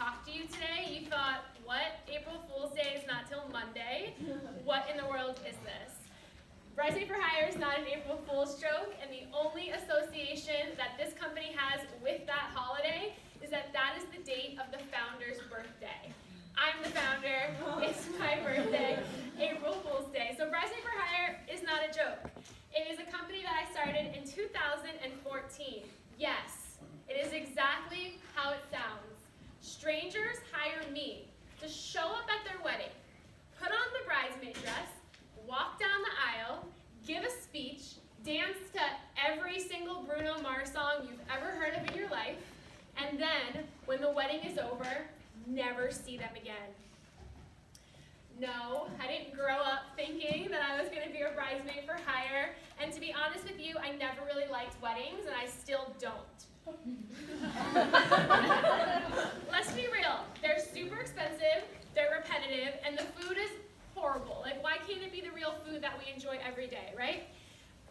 talk to you today, you thought, what? April Fool's Day is not till Monday? What in the world is this? Bridesmaid for Hire is not an April Fool's joke, and the only association that this company has with that holiday is that that is the date of the founder's birthday. I'm the founder, it's my birthday, April Fool's Day. So Bridesmaid for Hire is not a joke. It is a company that I started in 2014. Yes, it is exactly how it sounds. Strangers hire me to show up at their wedding, put on the bridesmaid dress, walk down the aisle, give a speech, dance to every single Bruno Mars song you've ever heard of in your life, and then, when the wedding is over, never see them again. No, I didn't grow up thinking that I was going to be a bridesmaid for hire, and to be honest with you, I never really liked weddings, and I still don't. Let's be real, they're super expensive, they're repetitive, and the food is horrible. Like, why can't it be the real food that we enjoy every day, right?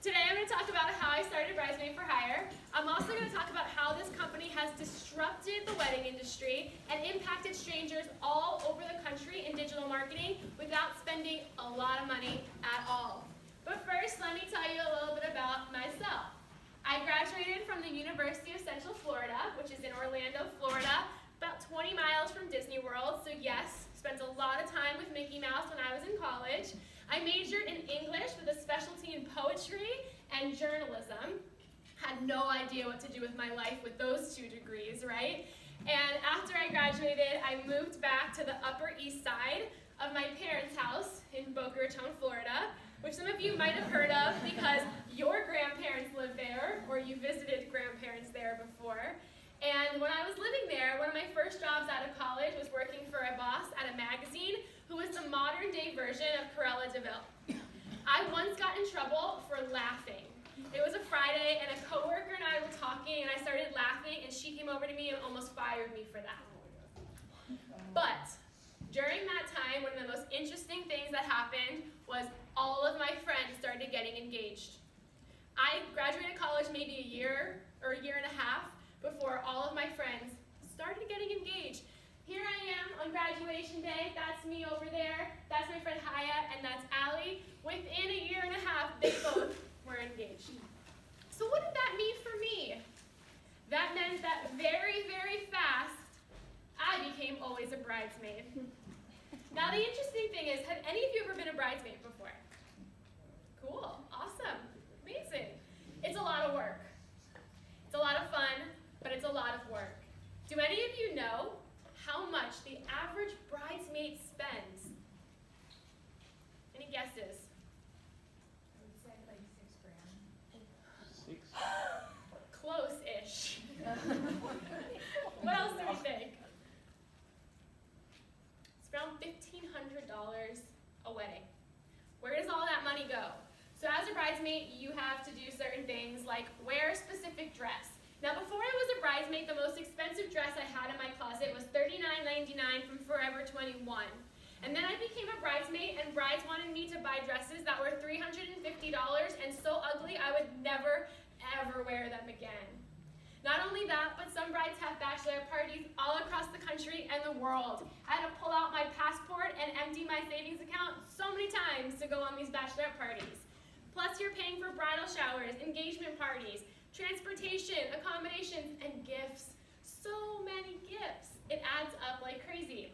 Today I'm going to talk about how I started Bridesmaid for Hire. I'm also going to talk about how this company has disrupted the wedding industry and impacted strangers all over the country in digital marketing without spending a lot of money at all. But first, let me tell you a little bit about myself. I graduated from the University of Central Florida, which is in Orlando, Florida, about 20 miles from Disney World, so yes, spent a lot of time with Mickey Mouse when I was in college. I majored in English with a specialty in poetry and journalism. Had no idea what to do with my life with those two degrees, right? And after I graduated, I moved back to the Upper East Side of my parents' house in Boca Raton, Florida, which some of you might have heard of because your grandparents lived there or you visited grandparents there before. And when I was living there, one of my first jobs out of college was working for a boss at a magazine who was the modern-day version of Cruella de Vil. I once got in trouble for laughing. It was a Friday, and a coworker and I were talking, and I started laughing, and she came over to me and almost fired me for that. But during that time, one of the most interesting things that happened was all of my friends started getting engaged. I graduated college maybe a year or a year and a half before all of my friends started getting engaged. Here I am on graduation day, that's me over there, that's my friend Haya, and that's Allie. Within a year and a half, they both were engaged. So what did that mean for me? That meant that very, very fast, I became always a bridesmaid. Now the interesting thing is, have any of you ever been a bridesmaid before? Cool, awesome, amazing. It's a lot of work. It's a lot of fun, but it's a lot of work. Do any of you know how much the average bridesmaid spends? Any guesses? I would say like $6,000. 6? Close-ish. What else do we think? It's around $1,500 a wedding. Where does all that money go? So as a bridesmaid, you have to do certain things like wear a specific dress. Now before I was a bridesmaid, the most expensive dress I had in my closet was $39.99 from Forever 21. And then I became a bridesmaid, and brides wanted me to buy dresses that were $350 and so ugly I would never, ever wear them again. Not only that, but some brides have bachelorette parties all across the country and the world. I had to pull out my passport and empty my savings account so many times to go on these bachelorette parties. Plus you're paying for bridal showers, engagement parties, transportation, accommodations, and gifts. So many gifts. It adds up like crazy.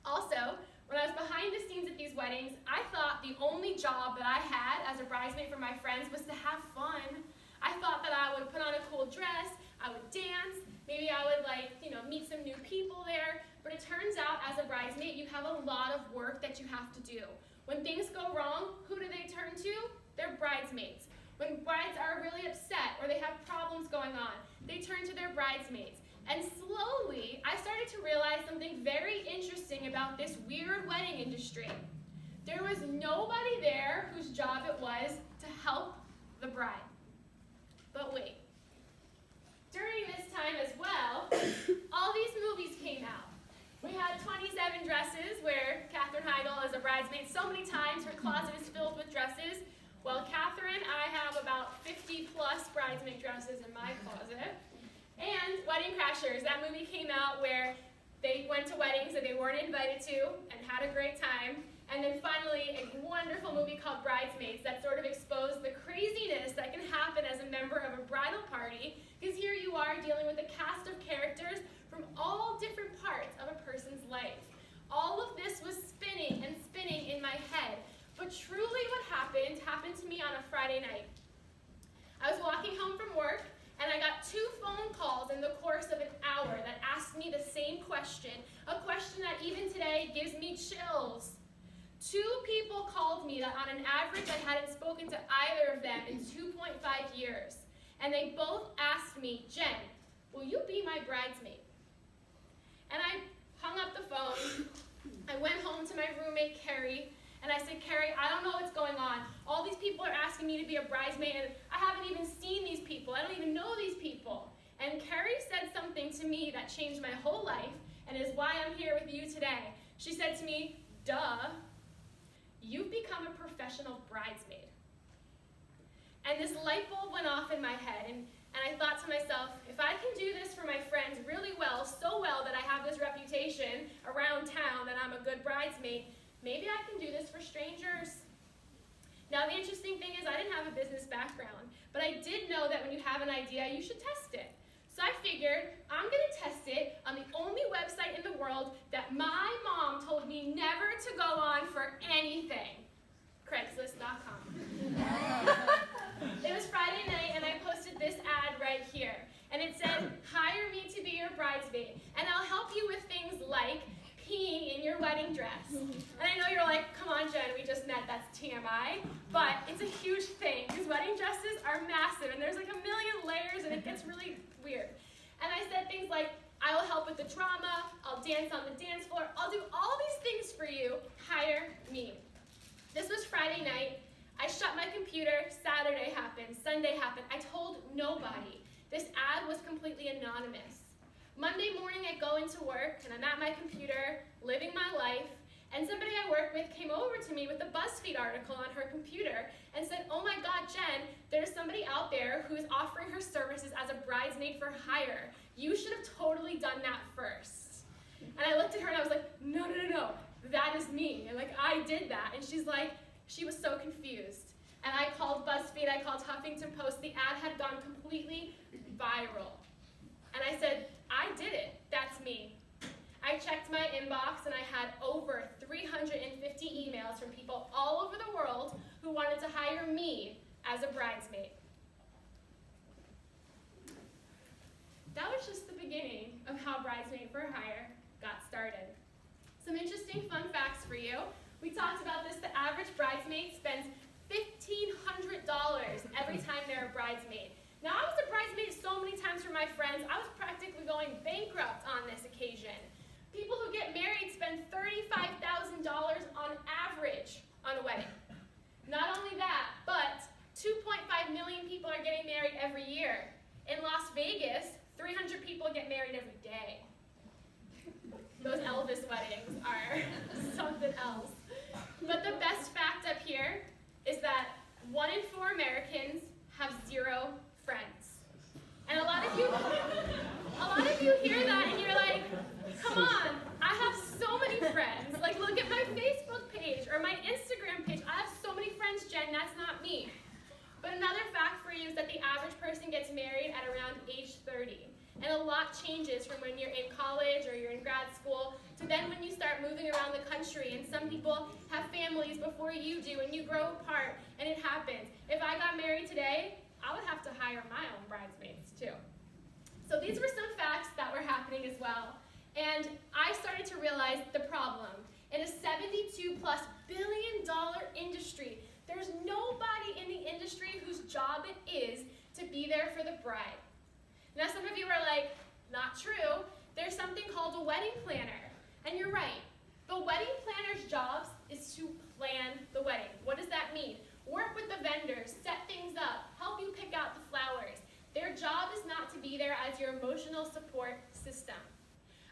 Also, when I was behind the scenes at these weddings, I thought the only job that I had as a bridesmaid for my friends was to have fun. I thought that I would put on a cool dress, I would dance, maybe I would meet some new people there, but it turns out as a bridesmaid, you have a lot of work that you have to do. When things go wrong, who do they turn to? Their bridesmaids. When brides are really upset or they have problems going on, they turn to their bridesmaids. And slowly, I started to realize something very interesting about this weird wedding industry. There was nobody there whose job it was to help the bride. But wait, during this time as well, all these movies came out. We had 27 Dresses, where Katherine Heigl is a bridesmaid so many times her closet is filled with dresses. Well, Katherine, I have about 50 plus bridesmaid dresses in my closet. And Wedding Crashers, that movie came out where They went to weddings that they weren't invited to and had a great time. And then finally, a wonderful movie called Bridesmaids that sort of exposed the craziness that can happen as a member of a bridal party, because here you are dealing with a cast of characters from all different parts of a person's life. All of this was spinning and spinning in my head, but truly what happened to me on a Friday night. I was walking home from work, and I got 2 phone calls in the course of an hour that asked me the same question, a question that even today gives me chills. 2 people called me that on an average I hadn't spoken to either of them in 2.5 years. And they both asked me, Jen, will you be my bridesmaid? And I hung up the phone. I went home to my roommate, Carrie, and I said, Carrie, I don't know what's going on. All these people are asking me to be a bridesmaid, and I haven't even seen these people. I don't even know these people. And Carrie said something to me that changed my whole life and is why I'm here with you today. She said to me, duh, you've become a professional bridesmaid. And this light bulb went off in my head, and I thought to myself, if I can do this for my friends really well, so well that I have this reputation around town that I'm a good bridesmaid, maybe I can do this for strangers. Now the interesting thing is I didn't have a business background, but I did know that when you have an idea, you should test it. So I figured I'm gonna test it on the only website in the world that my mom told me never to go on for anything, Craigslist.com. It was Friday night and I posted this ad right here. And it said, hire me to be your bridesmaid, and I'll help you with things like peeing in your wedding dress. And I know you're like, come on Jen, we just met, that's TMI. But it's a huge thing, because wedding dresses are massive, and there's like a million layers, and it gets really weird. And I said things like, I will help with the drama, I'll dance on the dance floor, I'll do all these things for you, hire me. This was Friday night. I shut my computer, Saturday happened, Sunday happened. I told nobody. This ad was completely anonymous. Monday morning I go into work and I'm at my computer, living my life, and somebody I work with came over to me with a BuzzFeed article on her computer and said, oh my God, Jen, there's somebody out there who is offering her services as a bridesmaid for hire. You should have totally done that first. And I looked at her and I was like, no, that is me. And like, I did that. And she's like, she was so confused. And I called BuzzFeed, I called Huffington Post. The ad had gone completely viral. And I said, I did it, that's me. I checked my inbox and I had over 350 emails from people all over the world who wanted to hire me as a bridesmaid. That was just the beginning of how Bridesmaid for Hire got started. Some interesting fun facts for you. We talked about this, the average bridesmaid spends $1,500 every time they're a bridesmaid. Now, I was a bridesmaid so many times for my friends, I was practically going bankrupt on this occasion. People who get married spend $35,000 on average on a wedding. Not only that, but 2.5 million people are getting married every year. In Las Vegas, 300 people get married every day. Those Elvis weddings are something else. But the best fact up here is that 1 in 4 Americans have 0 friends. And a lot of you hear that and you're like, come on, I have so many friends. Like, look at my Facebook page or my Instagram page. I have so many friends, Jen, that's not me. But another fact for you is that the average person gets married at around age 30. And a lot changes from when you're in college or you're in grad school to then when you start moving around the country. And some people have families before you do and you grow apart and it happens. If I got married today, I would have to hire my own bridesmaids too. So these were some facts that were happening as well. And I started to realize the problem. In a $72+ billion industry, there's nobody in the industry whose job it is to be there for the bride. Now some of you are like, not true. There's something called a wedding planner. And you're right. The wedding planner's job is to plan the wedding. What does that mean? Work with the vendors, set things up, help you pick out the flowers. Their job is not to be there as your emotional support system.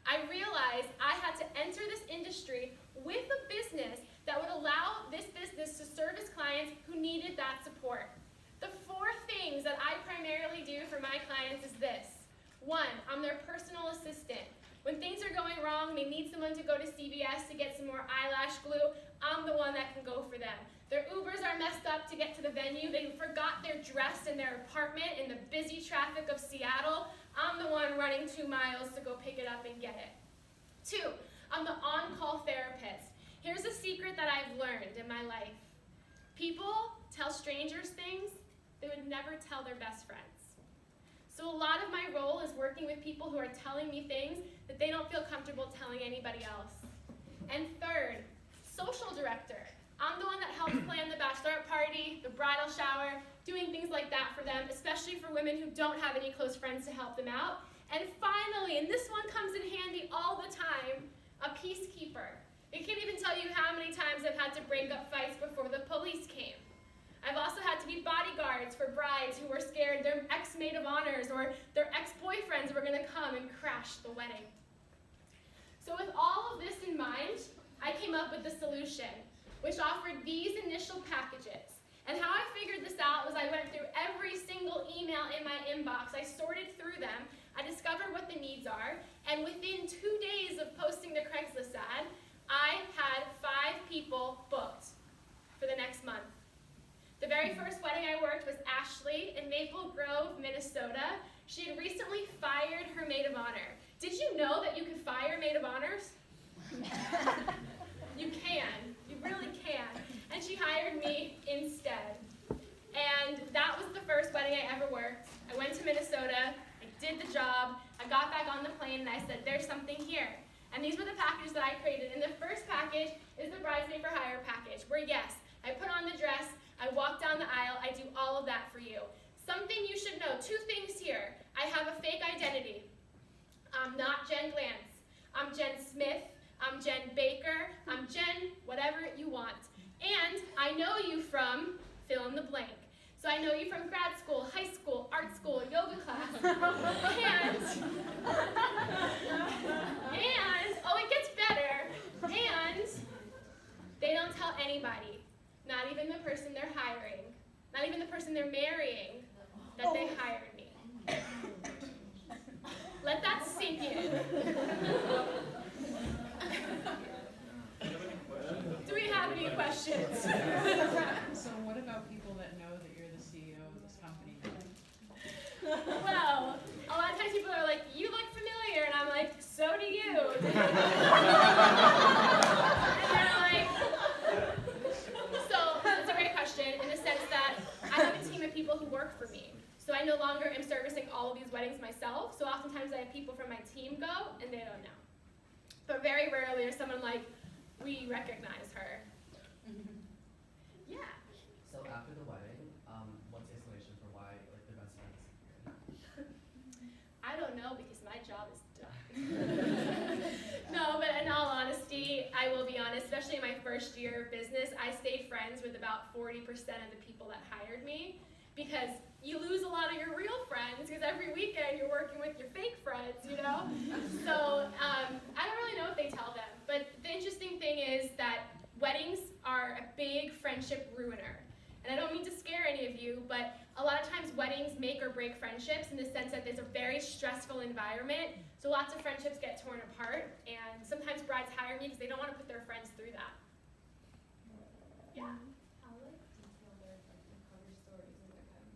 I realized I had to enter this industry with a business that would allow this business to service clients who needed that support. The 4 things that I primarily do for my clients is this. 1, I'm their personal assistant. When things are going wrong, they need someone to go to CVS to get some more eyelash glue, I'm the one that can go for them. Their Ubers are messed up to get to the venue. They forgot their dress in their apartment in the busy traffic of Seattle. I'm the one running 2 miles to go pick it up and get it. 2, I'm the on-call therapist. Here's a secret that I've learned in my life. People tell strangers things they would never tell their best friends. So a lot of my role is working with people who are telling me things that they don't feel comfortable telling anybody else. And 3rd, social director. I'm the one that helps plan the bachelorette party, the bridal shower, doing things like that for them, especially for women who don't have any close friends to help them out. And finally, and this one comes in handy all the time, a peacekeeper. I can't even tell you how many times I've had to break up fights before the police came. I've also had to be bodyguards for brides who were scared their ex-maid of honors or their ex-boyfriends were going to come and crash the wedding. So with all of this in mind, I came up with the solution, which offered these initial packages. And how I figured this out was I went through every single email in my inbox, I sorted through them, I discovered what the needs are, and within 2 days of posting the Craigslist ad, I had 5 people booked for the next month. The very first wedding I worked was Ashley in Maple Grove, Minnesota. She had recently fired her maid of honor. Did you know that you could fire maid of honors? You can. You really can. And she hired me instead. And that was the first wedding I ever worked. I went to Minnesota. I did the job. I got back on the plane and I said, there's something here. And these were the packages that I created. And the first package is the Bridesmaid for Hire package, where yes, I put on the dress, I walk down the aisle, I do all of that for you. Something you should know, 2 things here. I have a fake identity. I'm not Jen Glantz. I'm Jen Smith. I'm Jen Baker. I'm Jen whatever you want. And I know you from fill in the blank. So I know you from grad school, high school, art school, yoga class. And, oh, it gets better. And they don't tell anybody, not even the person they're hiring, not even the person they're marrying, that they hired me. Let that sink in. Do we have any questions? So what about people that know that you're the CEO of this company? Well, a lot of times people are like, you look familiar, and I'm like, so do you. And they're like, so that's a great question in the sense that I have a team of people who work for me. So I no longer am servicing all of these weddings myself, so oftentimes I have people from my team go, and they don't know. But very rarely is someone like, we recognize her. Yeah. So after the wedding, what's the explanation for why like the best friend disappeared? I don't know because my job is done. No, but in all honesty, I will be honest, especially in my first year of business, I stayed friends with about 40% of the people that hired me because you lose a lot of your real friends because every weekend you're working with your fake friends, you know? So I don't really know if they tell them, but the interesting thing is that weddings are a big friendship ruiner. And I don't mean to scare any of you, but a lot of times weddings make or break friendships in the sense that there's a very stressful environment, so lots of friendships get torn apart, and sometimes brides hire me because they don't want to put their friends through that. Yeah. How detailed are the cover stories of the wedding?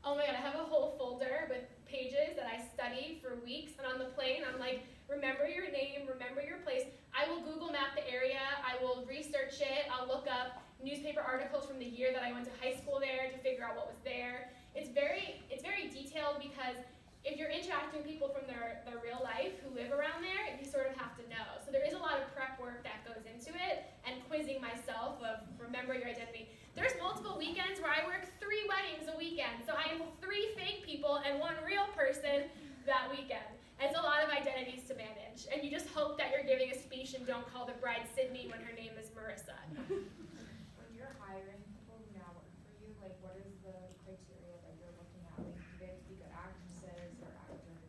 Oh my god, I have a whole folder with pages that I study for weeks, and on the plane I'm like, remember your name, remember your place. I will Google map the area, I will research it, I'll look up newspaper articles from the year that I went to high school there to figure out what was there. It's very detailed because if you're interacting with people from their real life who live around there, you sort of have to know. So there is a lot of prep work that goes into it and quizzing myself of remember your identity. There's multiple weekends where I work 3 weddings a weekend, so I am 3 fake people and 1 real person that weekend. And it's a lot of identities to manage, and you just hope that you're giving a speech and don't call the bride Sydney when her name is Marissa. When you're hiring people who now work for you, like what is the criteria that you're looking at? Like do they have to be good actresses or actors?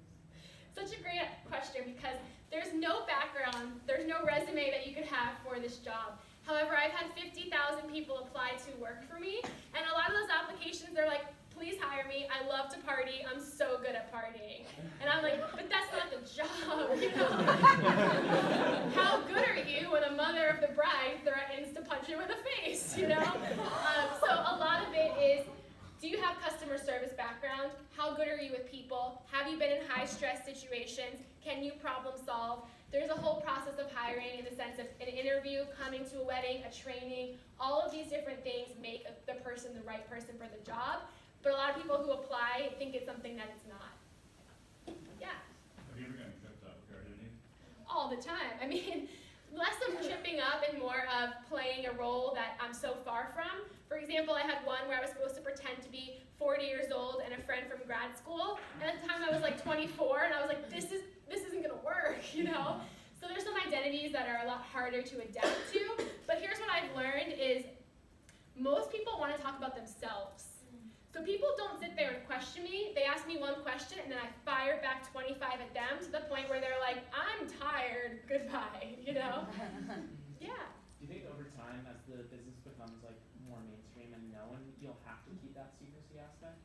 Such a great question because there's no background, there's no resume that you could have for this job. However, I've had 50,000 people apply to work for me, and a lot of those applications, they're like, please hire me, I love to party, I'm so good at partying. And I'm like, but that's not the job, you How good are you when a mother of the bride threatens to punch you in the face, you know? So a lot of it is, do you have customer service background? How good are you with people? Have you been in high stress situations? Can you problem solve? There's a whole process of hiring in the sense of an interview, coming to a wedding, a training. All of these different things make the person the right person for the job. But a lot of people who apply think it's something that it's not. Yeah. Have you ever gotten tripped up with your identity? All the time. I mean, less of tripping up and more of playing a role that I'm so far from. For example, I had one where I was supposed to pretend to be 40 years old and a friend from grad school, and at the time I was like 24, and I was like, this isn't gonna work, you know? So there's some identities that are a lot harder to adapt to, but here's what I've learned is most people want to talk about themselves. So people don't sit there and question me. They ask me one question, and then I fire back 25 at them to the point where they're like, I'm tired, goodbye, you know? Yeah. Do you think over time, as the business becomes like more mainstream and known, you'll have to keep that secrecy aspect?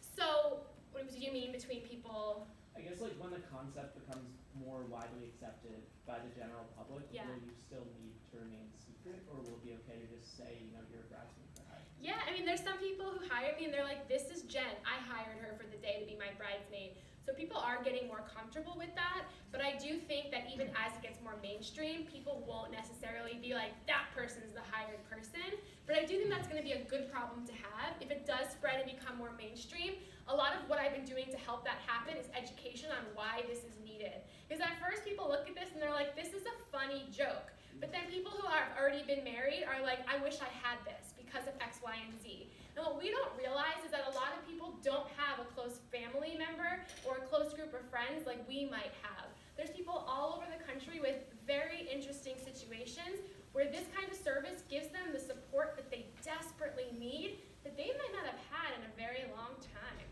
So, what do you mean between people? I guess like when the concept becomes more widely accepted by the general public, Yeah. will you still need to remain secret, or will it be okay to just say, you know, you're a bridesmaid for hire? Yeah, I mean, there's some people who hire me and they're like, this is Jen. I hired her for the day to be my bridesmaid. So people are getting more comfortable with that, but I do think that even as it gets more mainstream, people won't necessarily be like, that person's the hired person. But I do think that's gonna be a good problem to have. If it does spread and become more mainstream, a lot of what I've been doing to help that happen is education on why this is needed. Because at first people look at this and they're like, this is a funny joke. But then people who have already been married are like, I wish I had this because of X, Y, and Z. And what we don't realize is that a lot of people don't have a close family member or a close group of friends like we might have. There's people all over the country with very interesting situations where this kind of service gives them the support that they desperately need that they might not have had in a very long time.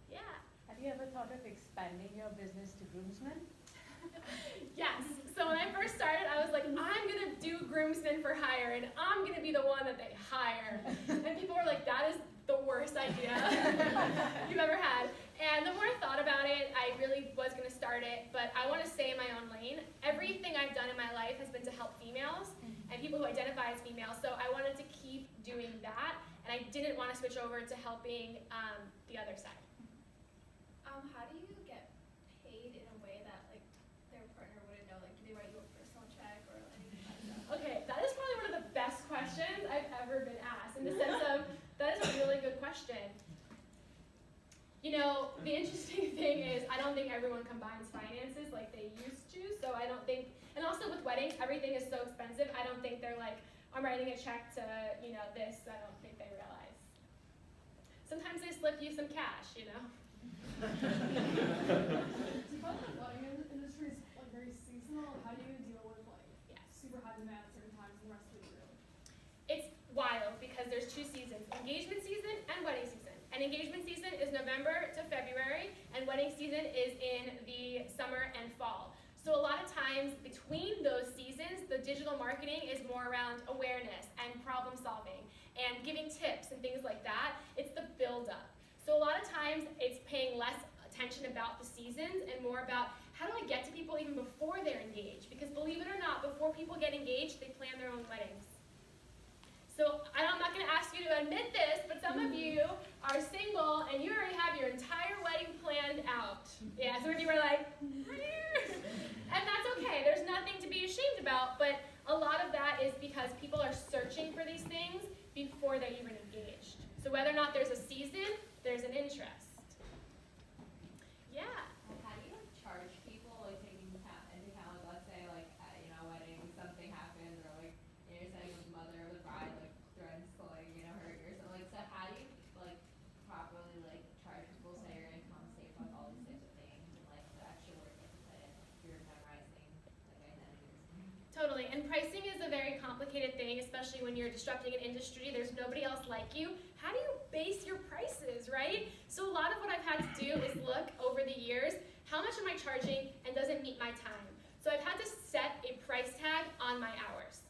Yeah. Have you ever thought of expanding your business to groomsmen? Yes. So when I first started, I was like, I'm gonna do groomsmen for hire, and I'm gonna be the one that they hire. And people were like, that is the worst idea you've ever had. And the more I thought about it, I really was gonna start it, but I want to stay in my own lane. Everything I've done in my life has been to help females and people who identify as females. So I wanted to keep doing that, and I didn't want to switch over to helping the other side. How do you get paid in a way that like their partner wouldn't know? Like, do they write you a personal check or anything like that? Okay, that is probably one of the best questions I've ever been asked, in the sense of, that is a really good question. You know, the interesting thing is, I don't think everyone combines finances like they used to, so I don't think, and also with weddings, everything is so expensive, I don't think they're like, I'm writing a check to, you know, this, I don't think they realize. Sometimes they slip you some cash, you know? Do you find the wedding industry is like very seasonal? How do you deal with like Yes. super high demand at certain times and the rest of the year? It's wild because there's two seasons, engagement season and wedding season. And engagement season is November to February, and wedding season is in the summer and fall. So a lot of times between those seasons, the digital marketing is more around awareness and problem solving and giving tips and things like that. It's the build-up. So a lot of times it's paying less attention about the seasons and more about how do I get to people even before they're engaged? Because believe it or not, before people get engaged, they plan their own weddings. So I'm not going to ask you to admit this, but some of you are single and you already have your entire wedding planned out. Yeah, some of you are like, and that's okay. There's nothing to be ashamed about, but a lot of that is because people are searching for these things before they're even engaged. So whether or not there's a season, there's an interest. Yeah. How do you charge people, like taking into account, like let's say like at, you know, a wedding, something happens, or like you're setting with the mother of the bride, like threatens to like, you know, hurt you or something like, so how do you like properly like charge people, say you're gonna compensate for like, all these types of things and like the extra work you have to put in if you're memorizing like identities? Totally, and pricing is a very complicated thing, especially when you're disrupting an industry. There's nobody else like you. How do you base your prices, right? So a lot of what I've had to do is look over the years, how much am I charging and does it meet my time? So I've had to set a price tag on my hours.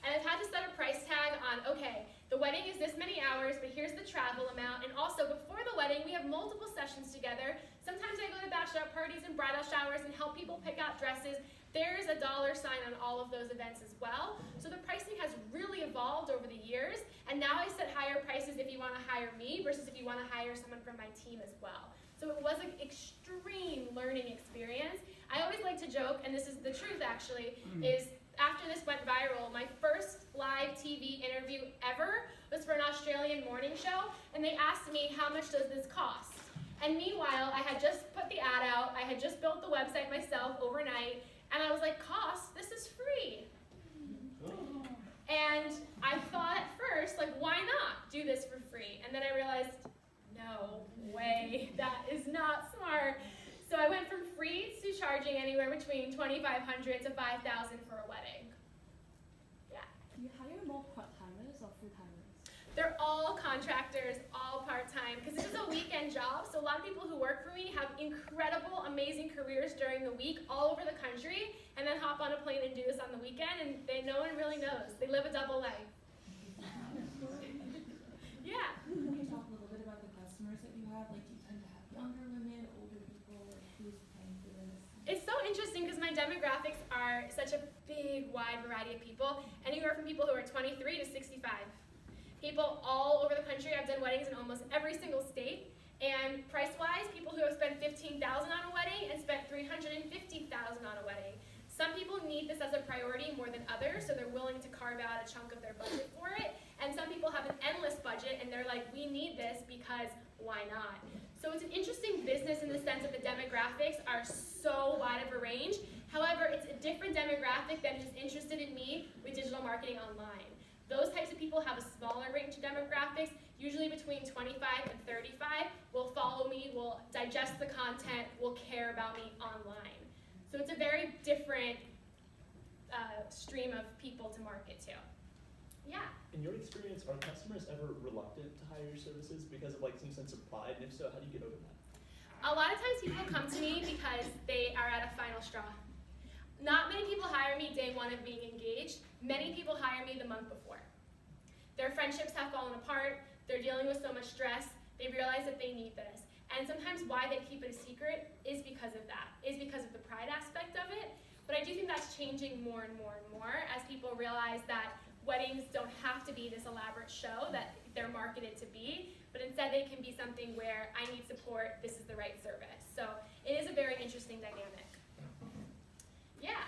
And I've had to set a price tag on, okay, the wedding is this many hours, but here's the travel amount. And also, before the wedding, we have multiple sessions together. Sometimes I go to bachelorette parties parties and bridal showers and help people pick out dresses, there is a dollar sign on all of those events as well. So the pricing has really evolved over the years, and now I set higher prices if you want to hire me versus if you want to hire someone from my team as well. So it was an extreme learning experience. I always like to joke, and this is the truth actually, is after this went viral, my first live TV interview ever was for an Australian morning show, and they asked me, how much does this cost? And meanwhile, I had just put the ad out, I had just built the website myself overnight, and I was like, cost? This is free. And I thought at first, like, why not do this for free? And then I realized, no way, that is not smart. So I went from free to charging anywhere between $2,500 to $5,000 for a wedding. Yeah. Do you hire more part-timers or full-timers? They're all contractors, all part-time, because this is a weekend job, so a lot of people who work for me have incredible, amazing careers during the week all over the country, and then hop on a plane and do this on the weekend, and no one really knows. They live a double life. Yeah. Can you talk a little bit about the customers that you have? Like, do you tend to have younger women, older people, like who's paying for this? It's so interesting because my demographics are such a big, wide variety of people, anywhere from people who are 23 to 65. People all over the country. I've done weddings in almost every single state. And price-wise, people who have spent $15,000 on a wedding and spent $350,000 on a wedding. Some people need this as a priority more than others, so they're willing to carve out a chunk of their budget for it. And some people have an endless budget, and they're like, we need this because why not? So it's an interesting business in the sense that the demographics are so wide of a range. However, it's a different demographic than who's interested in me with digital marketing online. Those types of people have a smaller range of demographics, usually between 25 and 35, will follow me, will digest the content, will care about me online. So it's a very different stream of people to market to. Yeah. In your experience, are customers ever reluctant to hire your services because of like some sense of pride? And if so, how do you get over that? A lot of times people come to me because they are at a final straw. Not many people hire me day one of being engaged. Many people hire me the month before. Their friendships have fallen apart. They're dealing with so much stress. They realize that they need this. And sometimes why they keep it a secret is because of that, is because of the pride aspect of it. But I do think that's changing more and more and more as people realize that weddings don't have to be this elaborate show that they're marketed to be, but instead they can be something where I need support, this is the right service. So it is a very interesting dynamic. Yeah.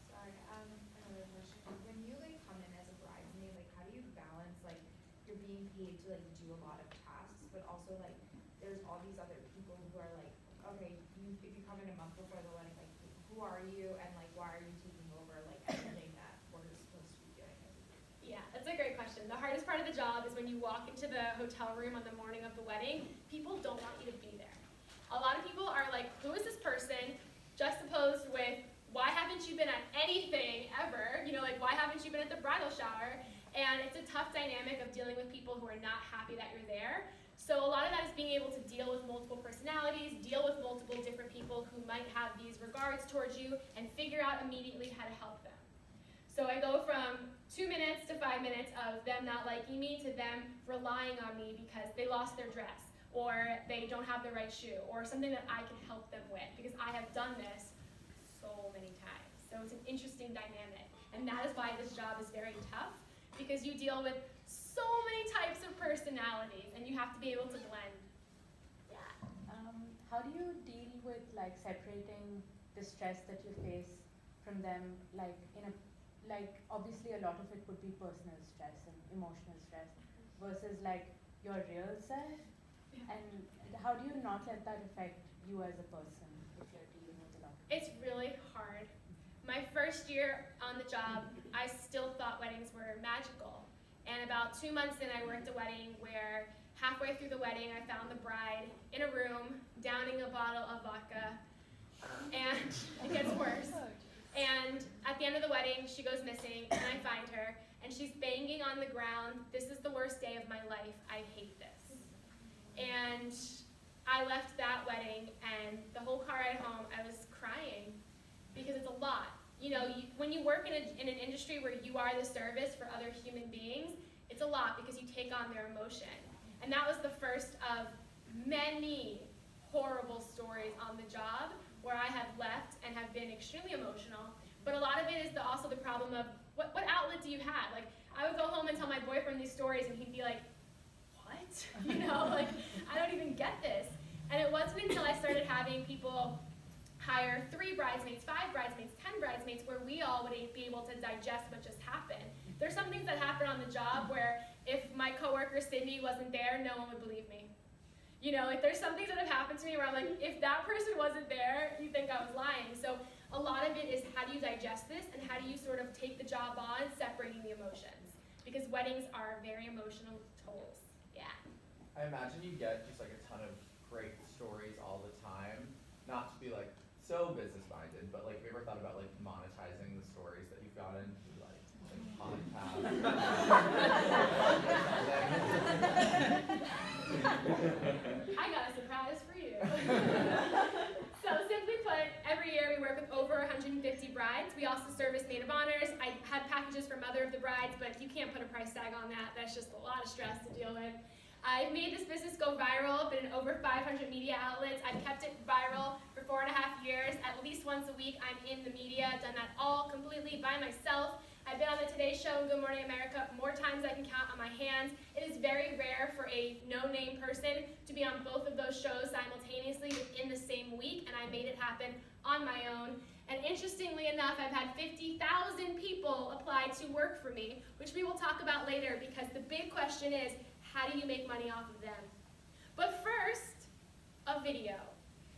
Sorry, another question. When you like come in as a bridesmaid, like how do you balance like you're being paid to like do a lot of tasks, but also like there's all these other people who are like, okay, if you come in a month before the wedding, like who are you and like why are you taking over like everything that we're supposed to be doing? Yeah, that's a great question. The hardest part of the job is when you walk into the hotel room on the morning of the wedding, people don't want you to be there. A lot of people are like, who is this person? Juxtaposed with, why haven't you been at anything ever? You know, like, why haven't you been at the bridal shower? And it's a tough dynamic of dealing with people who are not happy that you're there. So a lot of that is being able to deal with multiple personalities, deal with multiple different people who might have these regards towards you, and figure out immediately how to help them. So I go from 2 minutes to 5 minutes of them not liking me to them relying on me because they lost their dress, or they don't have the right shoe, or something that I can help them with, because I have done this so many times. So it's an interesting dynamic. And that is why this job is very tough, because you deal with so many types of personalities, and you have to be able to blend. Yeah. How do you deal with like separating the stress that you face from them, like obviously a lot of it could be personal stress and emotional stress versus like your real self, and how do you not let that affect you as a person if you're dealing with a lot? It's really hard. My first year on the job, I still thought weddings were magical. And about 2 months in, I worked a wedding where halfway through the wedding, I found the bride in a room downing a bottle of vodka, and it gets worse. And at the end of the wedding, she goes missing, and I find her, and she's banging on the ground. This is the worst day of my life. I hate this. And I left that wedding, and the whole car ride home, I was crying because it's a lot. You know, when you work in an industry where you are the service for other human beings, it's a lot because you take on their emotion. And that was the first of many horrible stories on the job where I have left and have been extremely emotional. But a lot of it is also the problem of what outlet do you have? Like, I would go home and tell my boyfriend these stories and he'd be like, what? You know, like, I don't even get this. And it wasn't until I started having people hire 3 bridesmaids, 5 bridesmaids, 10 bridesmaids, where we all would be able to digest what just happened. There's some things that happen on the job where if my coworker Sydney wasn't there, no one would believe me. You know, like there's some things that have happened to me where I'm like, if that person wasn't there, you think I was lying. So a lot of it is how do you digest this and how do you sort of take the job on, separating the emotions. Because weddings are very emotional tolls. Yeah. I imagine you get just like a ton of great stories all the time. Not to be like so business minded, but like have you ever thought about like monetizing the stories that you've gotten through like podcasts? I got a surprise for you. So simply put, every year we work with over 150 brides. We also service maid of honors. I had packages for mother of the brides, but you can't put a price tag on that. That's just a lot of stress to deal with. I've made this business go viral, been in over 500 media outlets. I've kept it viral for 4.5 years. At least once a week, I'm in the media. I've done that all completely by myself. I've been on the Today Show and Good Morning America more times than I can count on my hands. It is very rare for a no-name person to be on both of those shows simultaneously within the same week, and I made it happen on my own. And interestingly enough, I've had 50,000 people apply to work for me, which we will talk about later, because the big question is, how do you make money off of them? But first, a video.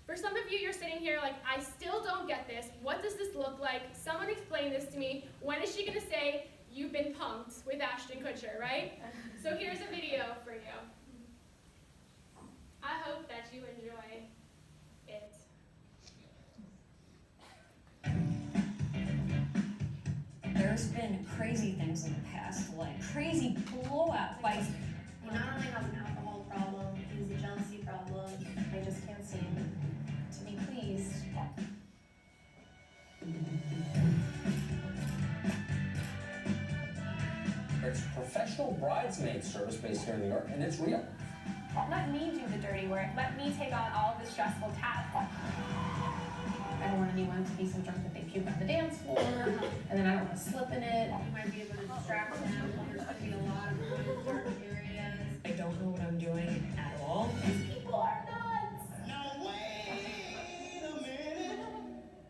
For some of you, you're sitting here like, I still don't get this. What does this look like? Someone explain this to me. When is she gonna say, you've been punked with Ashton Kutcher, right? So here's a video for you. I hope that you enjoy it. There's been crazy things in the past, like crazy blowout fights. He not only has an alcohol problem, he's a jealousy problem. They just can't seem to be pleased. It's professional bridesmaid service based here in New York, and it's real. Let me do the dirty work. Let me take on all the stressful tasks. I don't want anyone to be so drunk that they puke on the dance floor, and then I don't want to slip in it. You might be able to distract them. There's going to be a lot of really dark areas. I don't know what I'm doing at all. These people are nuts! Now wait a minute.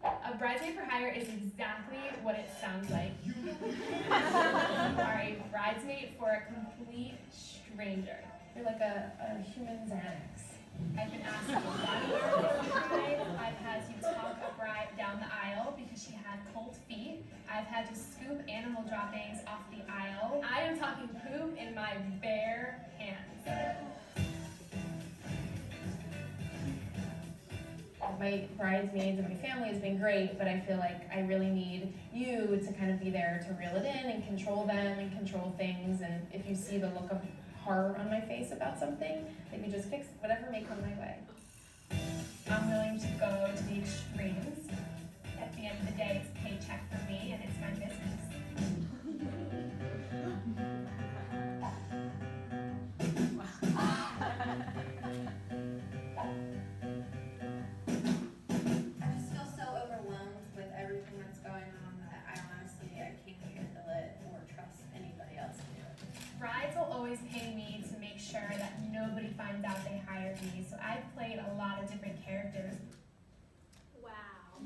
A bridesmaid for hire is exactly what it sounds like. You are a bridesmaid for a complete stranger. You're like a human Xanax. I've been asked to bodyguard a bride. I've had to talk a bride down the aisle because she had cold feet. I've had to scoop animal droppings off the aisle. I am talking poop in my bare hands. My bridesmaids and my family has been great, but I feel like I really need you to kind of be there to reel it in and control them and control things. And if you see the look of horror on my face about something, maybe just fix whatever may come my way. I'm willing to go to the extremes. At the end of the day, it's a paycheck for me and it's my business. I just feel so overwhelmed with everything that's going on that I honestly can't handle it or trust anybody else to do it. Brides will always pay me to make sure that nobody finds out they hired me, so I've played a lot of different characters. Wow,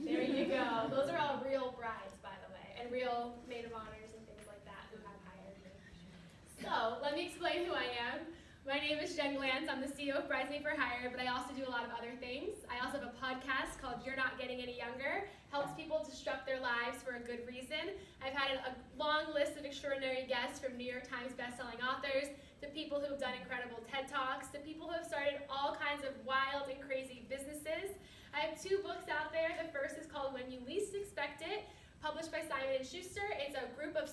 there you go. Those are all real brides, by the way, and real maid of honors and things like that who have hired me. So, let me explain who I am. My name is Glantz. I'm the CEO of Bridesmaid for Hire, but I also do a lot of other things. I also have a podcast called You're Not Getting Any Younger. Helps people disrupt their lives for a good reason. I've had a long list of extraordinary guests, from New York Times bestselling authors to people who have done incredible TED Talks to people who have started all kinds of wild and crazy businesses. I have 2 books out there. The first is called When You Least Expect It, published by Simon & Schuster. It's a book of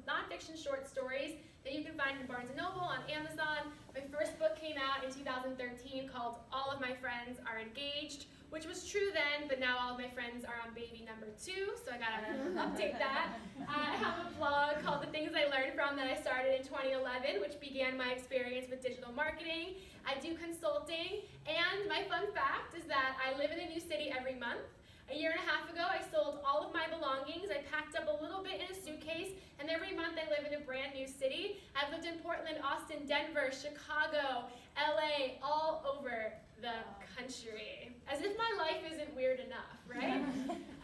nonfiction short stories that you can find in Barnes & Noble, on Amazon. My first book came out in 2013 called All of My Friends Are Engaged, which was true then, but now all of my friends are on baby number 2, so I gotta update that. I have a blog called The Things I Learned From that I started in 2011, which began my experience with digital marketing. I do consulting, and my fun fact is that I live in a new city every month. A year and a half ago, I sold all of my belongings. I packed up a little bit in a suitcase, and every month I live in a brand new city. I've lived in Portland, Austin, Denver, Chicago, LA, all over the country. As if my life isn't weird enough, right?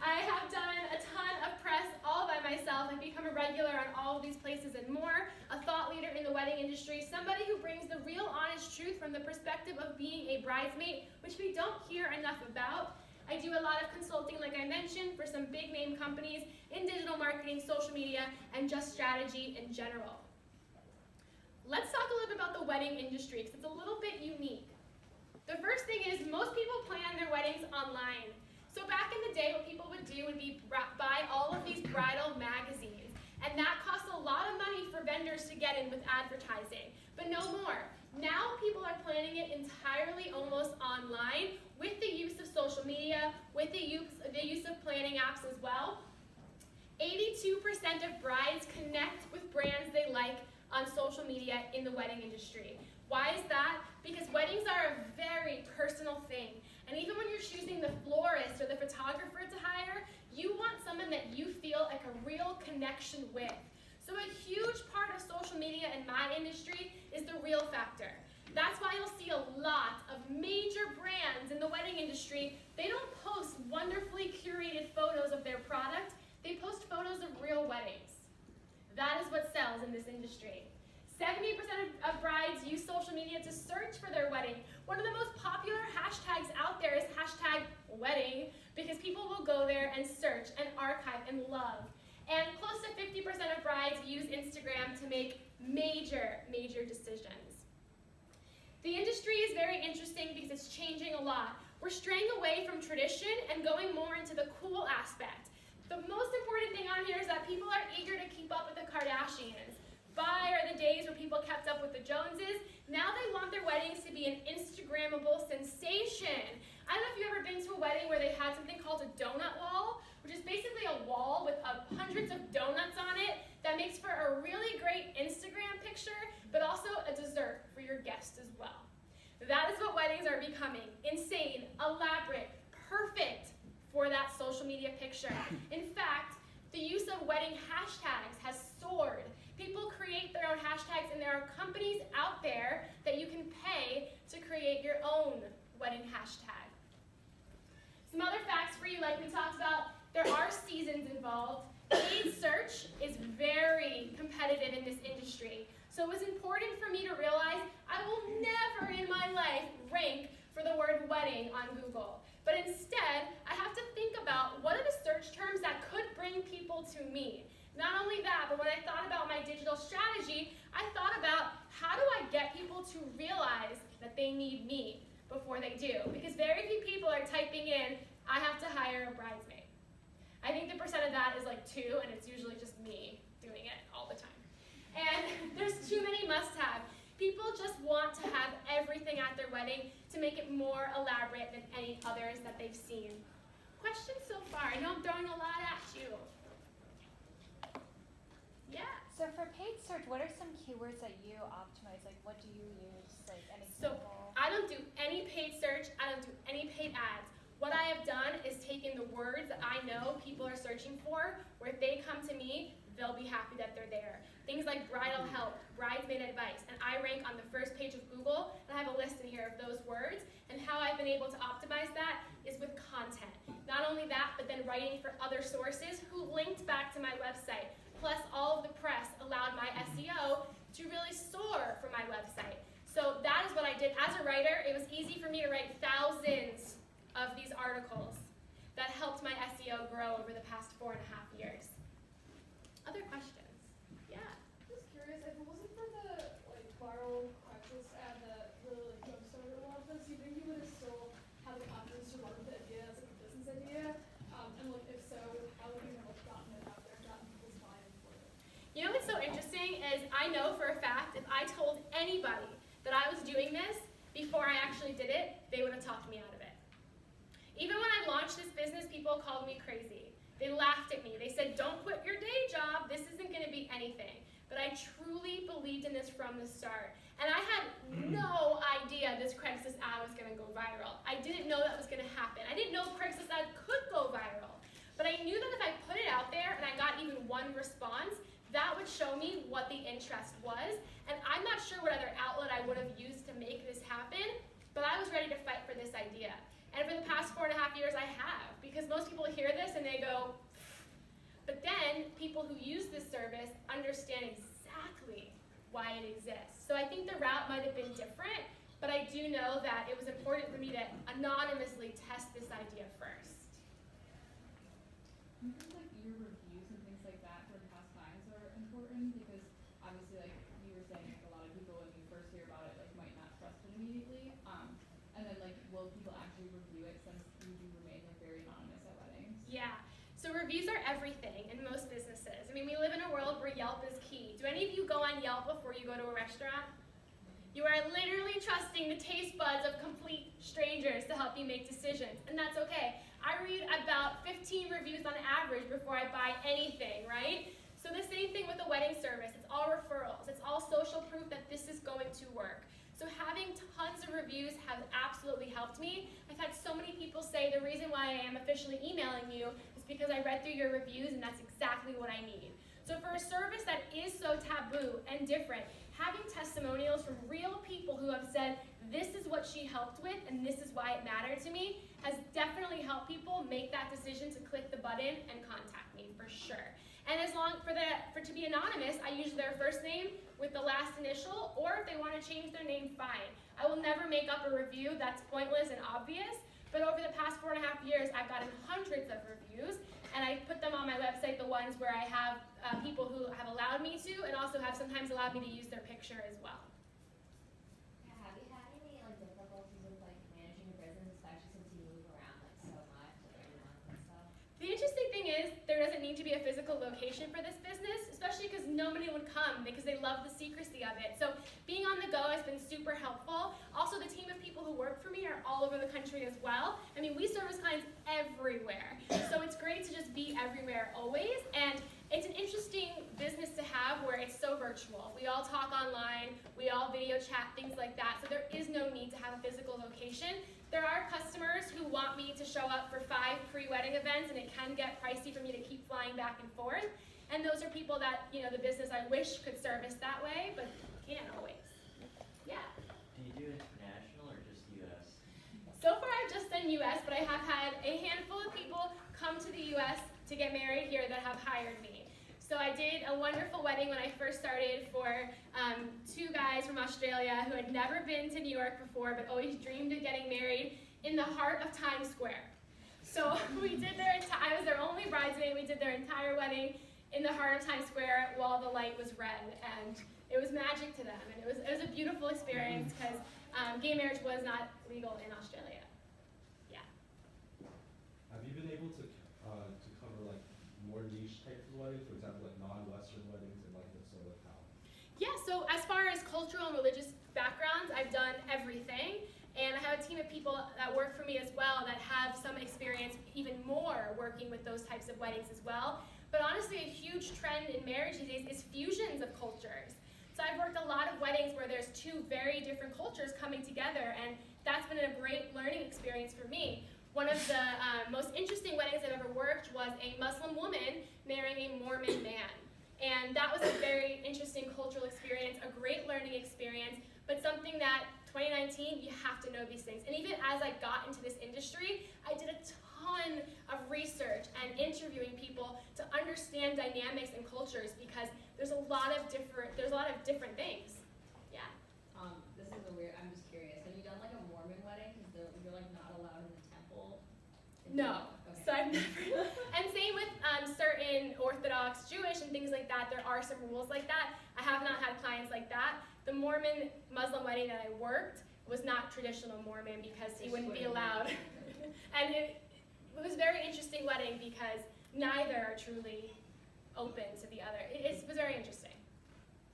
I have done a ton of press all by myself. I've become a regular on all of these places and more, a thought leader in the wedding industry, somebody who brings the real honest truth from the perspective of being a bridesmaid, which we don't hear enough about. I do a lot of consulting, like I mentioned, for some big name companies in digital marketing, social media, and just strategy in general. Let's talk a little bit about the wedding industry, because it's a little bit unique. The first thing is most people plan their weddings online. So back in the day, what people would do would be buy all of these bridal magazines, and that costs a lot of money for vendors to get in with advertising, but no more. Now people are planning it entirely almost online with the use of social media, with the use of planning apps as well. 82% of brides connect with brands they like on social media in the wedding industry. Why is that? Because weddings are a very personal thing. And even when you're choosing the florist or the photographer to hire, you want someone that you feel like a real connection with. So a huge part of social media in my industry is the real factor. That's why you'll see a lot of major brands in the wedding industry. They don't post wonderfully curated photos of their product. They post photos of real weddings. That is what sells in this industry. 70% of brides use social media to search for their wedding. One of the most popular hashtags out there is #wedding, because people will go there and search and archive and love. And close to 50% of brides use Instagram to make major decisions. The industry is very interesting because it's changing a lot. We're straying away from tradition and going more into the cool aspect. The most important thing on here is that people are eager to keep up with the Kardashians. Bye are the days where people kept up with the Joneses. Now they want their weddings to be an Instagrammable sensation. I don't know if you've ever been to a wedding where they had something called a donut wall, which is basically a wall with hundreds of donuts on it that makes for a really great Instagram picture, but also a dessert for your guests as well. That is what weddings are becoming. Insane, elaborate, perfect for that social media picture. In fact, the use of wedding hashtags has soared. People create their own hashtags, and there are companies out there that you can pay to create your own wedding hashtag. Some other facts for you, like we talked about, there are seasons involved. Paid search is very competitive in this industry. So it was important for me to realize I will never in my life rank for the word wedding on Google. But instead, I have to think about what are the search terms that could bring people to me. Not only that, but when I thought about my digital strategy, I thought about how do I get people to realize that they need me before they do? Because very few people are typing in, I have to hire a bridesmaid. I think the percent of that is like 2, and it's usually just me doing it all the time. And there's too many must-have. People just want to have everything at their wedding to make it more elaborate than any others that they've seen. Questions so far? I know I'm throwing a lot at you. Yeah. So for paid search, what are some keywords that you optimize? Like, what do you use? Like, an So example? I don't do any paid search. I don't do any paid ads. What I have done is taken the words that I know people are searching for, where if they come to me, they'll be happy that they're there. Things like bridal help, bridesmaid advice, and I rank on the first page of Google, and I have a list in here of those words, and how I've been able to optimize that is with content. Not only that, but then writing for other sources who linked back to my website. Plus, all of the press allowed my SEO to really soar for my website. So that is what I did. As a writer, it was easy for me to write thousands of these articles that helped my SEO grow over the past 4.5 years. Other questions? Yeah. Just curious, if it wasn't for the viral Craigslist ad that really jumpstarted a lot of this, do you think you would have still had the confidence to run with the idea as a business idea? And if so, how would you have gotten it out there, gotten people's buy-in for it? You know what's so interesting is I know for a fact if I told anybody that I was doing this before I actually did it, they would have talked me out of it. called me crazy. They laughed at me. They said, don't quit your day job. This isn't going to be anything. But I truly believed in this from the start. And I had no idea this Craigslist ad was going to go viral. I didn't know that was going to happen. I didn't know Craigslist ad could go viral. But I knew that if I put it out there and I got even one response, that would show me what the interest was. And I'm not sure what other outlet I would have used to make this happen, but I was ready to fight for this idea. And for the past 4.5 years, I have. Because most people hear this and they go, but then people who use this service understand exactly why it exists. So I think the route might have been different, but I do know that it was important for me to anonymously test this idea first. I think like your reviews and things like that for past clients are important because obviously like you were saying like a lot of people when you first hear about it like might not trust it immediately. And then like will people actually review it since you do remain like very anonymous at weddings? Yeah. So reviews are everything in most businesses. I mean, we live in a world where Yelp is key. Do any of you go on Yelp before you go to a restaurant? You are literally trusting the taste buds of complete strangers to help you make decisions, and that's okay. I read about 15 reviews on average before I buy anything, right? So the same thing with the wedding service. It's all referrals. It's all social proof that this is going to work. So having tons of reviews has absolutely helped me. I've had so many people say the reason why I am officially emailing you is because I read through your reviews and that's exactly what I need. So for a service that is so taboo and different, having testimonials from real people who have said, this is what she helped with and this is why it mattered to me, has definitely helped people make that decision to click the button and contact me for sure. And as long for to be anonymous, I use their first name with the last initial, or if they want to change their name, fine. I will never make up a review that's pointless and obvious, but over the past 4.5 years, I've gotten hundreds of reviews, and I put them on my website, the ones where I have people who have allowed me to, and also have sometimes allowed me to use their picture as well. Yeah, have you had any like difficulties with like managing your business, especially since you move around like so much, like every month and stuff? The interesting thing is, there doesn't need to be a physical location for this business, especially because nobody would come because they love the secrecy of it. So being on the go has been super helpful. Also, the team of people who work for me are all over the country as well. I mean, we service clients everywhere. So it's great to just be everywhere always. And it's an interesting business to have where it's so virtual. We all talk online, we all video chat, things like that. So there is no need to have a physical location. There are customers who want me to show up for 5 pre-wedding events, and it can get pricey for me to keep flying back and forth. And those are people that, you know, the business I wish could service that way, but can't always. Yeah. Do you do international or just US? So far I've just done US, but I have had a handful of people come to the US to get married here that have hired me. So I did a wonderful wedding when I first started for 2 guys from Australia who had never been to New York before but always dreamed of getting married in the heart of Times Square. So we did I was their only bridesmaid. We did their entire wedding in the heart of Times Square while the light was red, and it was magic to them. And it was a beautiful experience because gay marriage was not legal in Australia. Yeah. Have you been able to cover like more niche types of weddings, for example, like non-Western weddings and like this sort of how? Yeah, so as far as cultural and religious backgrounds, I've done everything. And I have a team of people that work for me as well that have some experience even more working with those types of weddings as well. But honestly, a huge trend in marriage these days is fusions of cultures. So I've worked a lot of weddings where there's 2 very different cultures coming together, and that's been a great learning experience for me. One of the most interesting weddings I've ever worked was a Muslim woman marrying a Mormon man. And that was a very interesting cultural experience, a great learning experience, but something that 2019, you have to know these things. And even as I got into this industry, I did a ton of research and interviewing people to understand dynamics and cultures because there's a lot of different things. Yeah. This is I'm just curious. Have you done like a Mormon wedding? Because you're like not allowed in the temple. No. Okay. So I've never. And same with certain Orthodox Jewish and things like that. There are some rules like that. I have not had clients like that. The Mormon Muslim wedding that I worked was not traditional Mormon because he wouldn't be allowed. And it was a very interesting wedding because neither are truly open to the other. It was very interesting.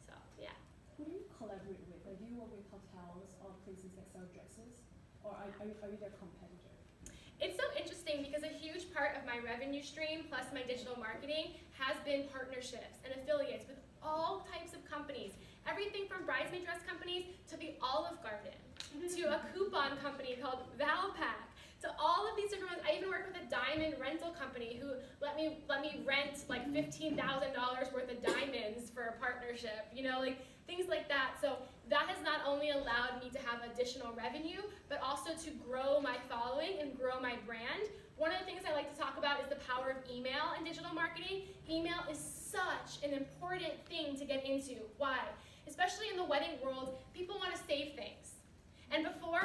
So, yeah. Who do you collaborate with? Like, do you work with hotels or places that sell dresses? Or are you their competitor? It's so interesting because a huge part of my my revenue stream plus my digital marketing has been partnerships and affiliates with all types of companies. Everything from bridesmaid dress companies to the Olive Garden, to a coupon company called Valpak, to all of these different ones. I even worked with a diamond rental company who let me rent like $15,000 worth of diamonds for a partnership, you know, like things like that. So that has not only allowed me to have additional revenue, but also to grow my following and grow my brand. One of the things I like to talk about is the power of email and digital marketing. Email is such an important thing to get into. Why? Especially in the wedding world, people want to save things. And before,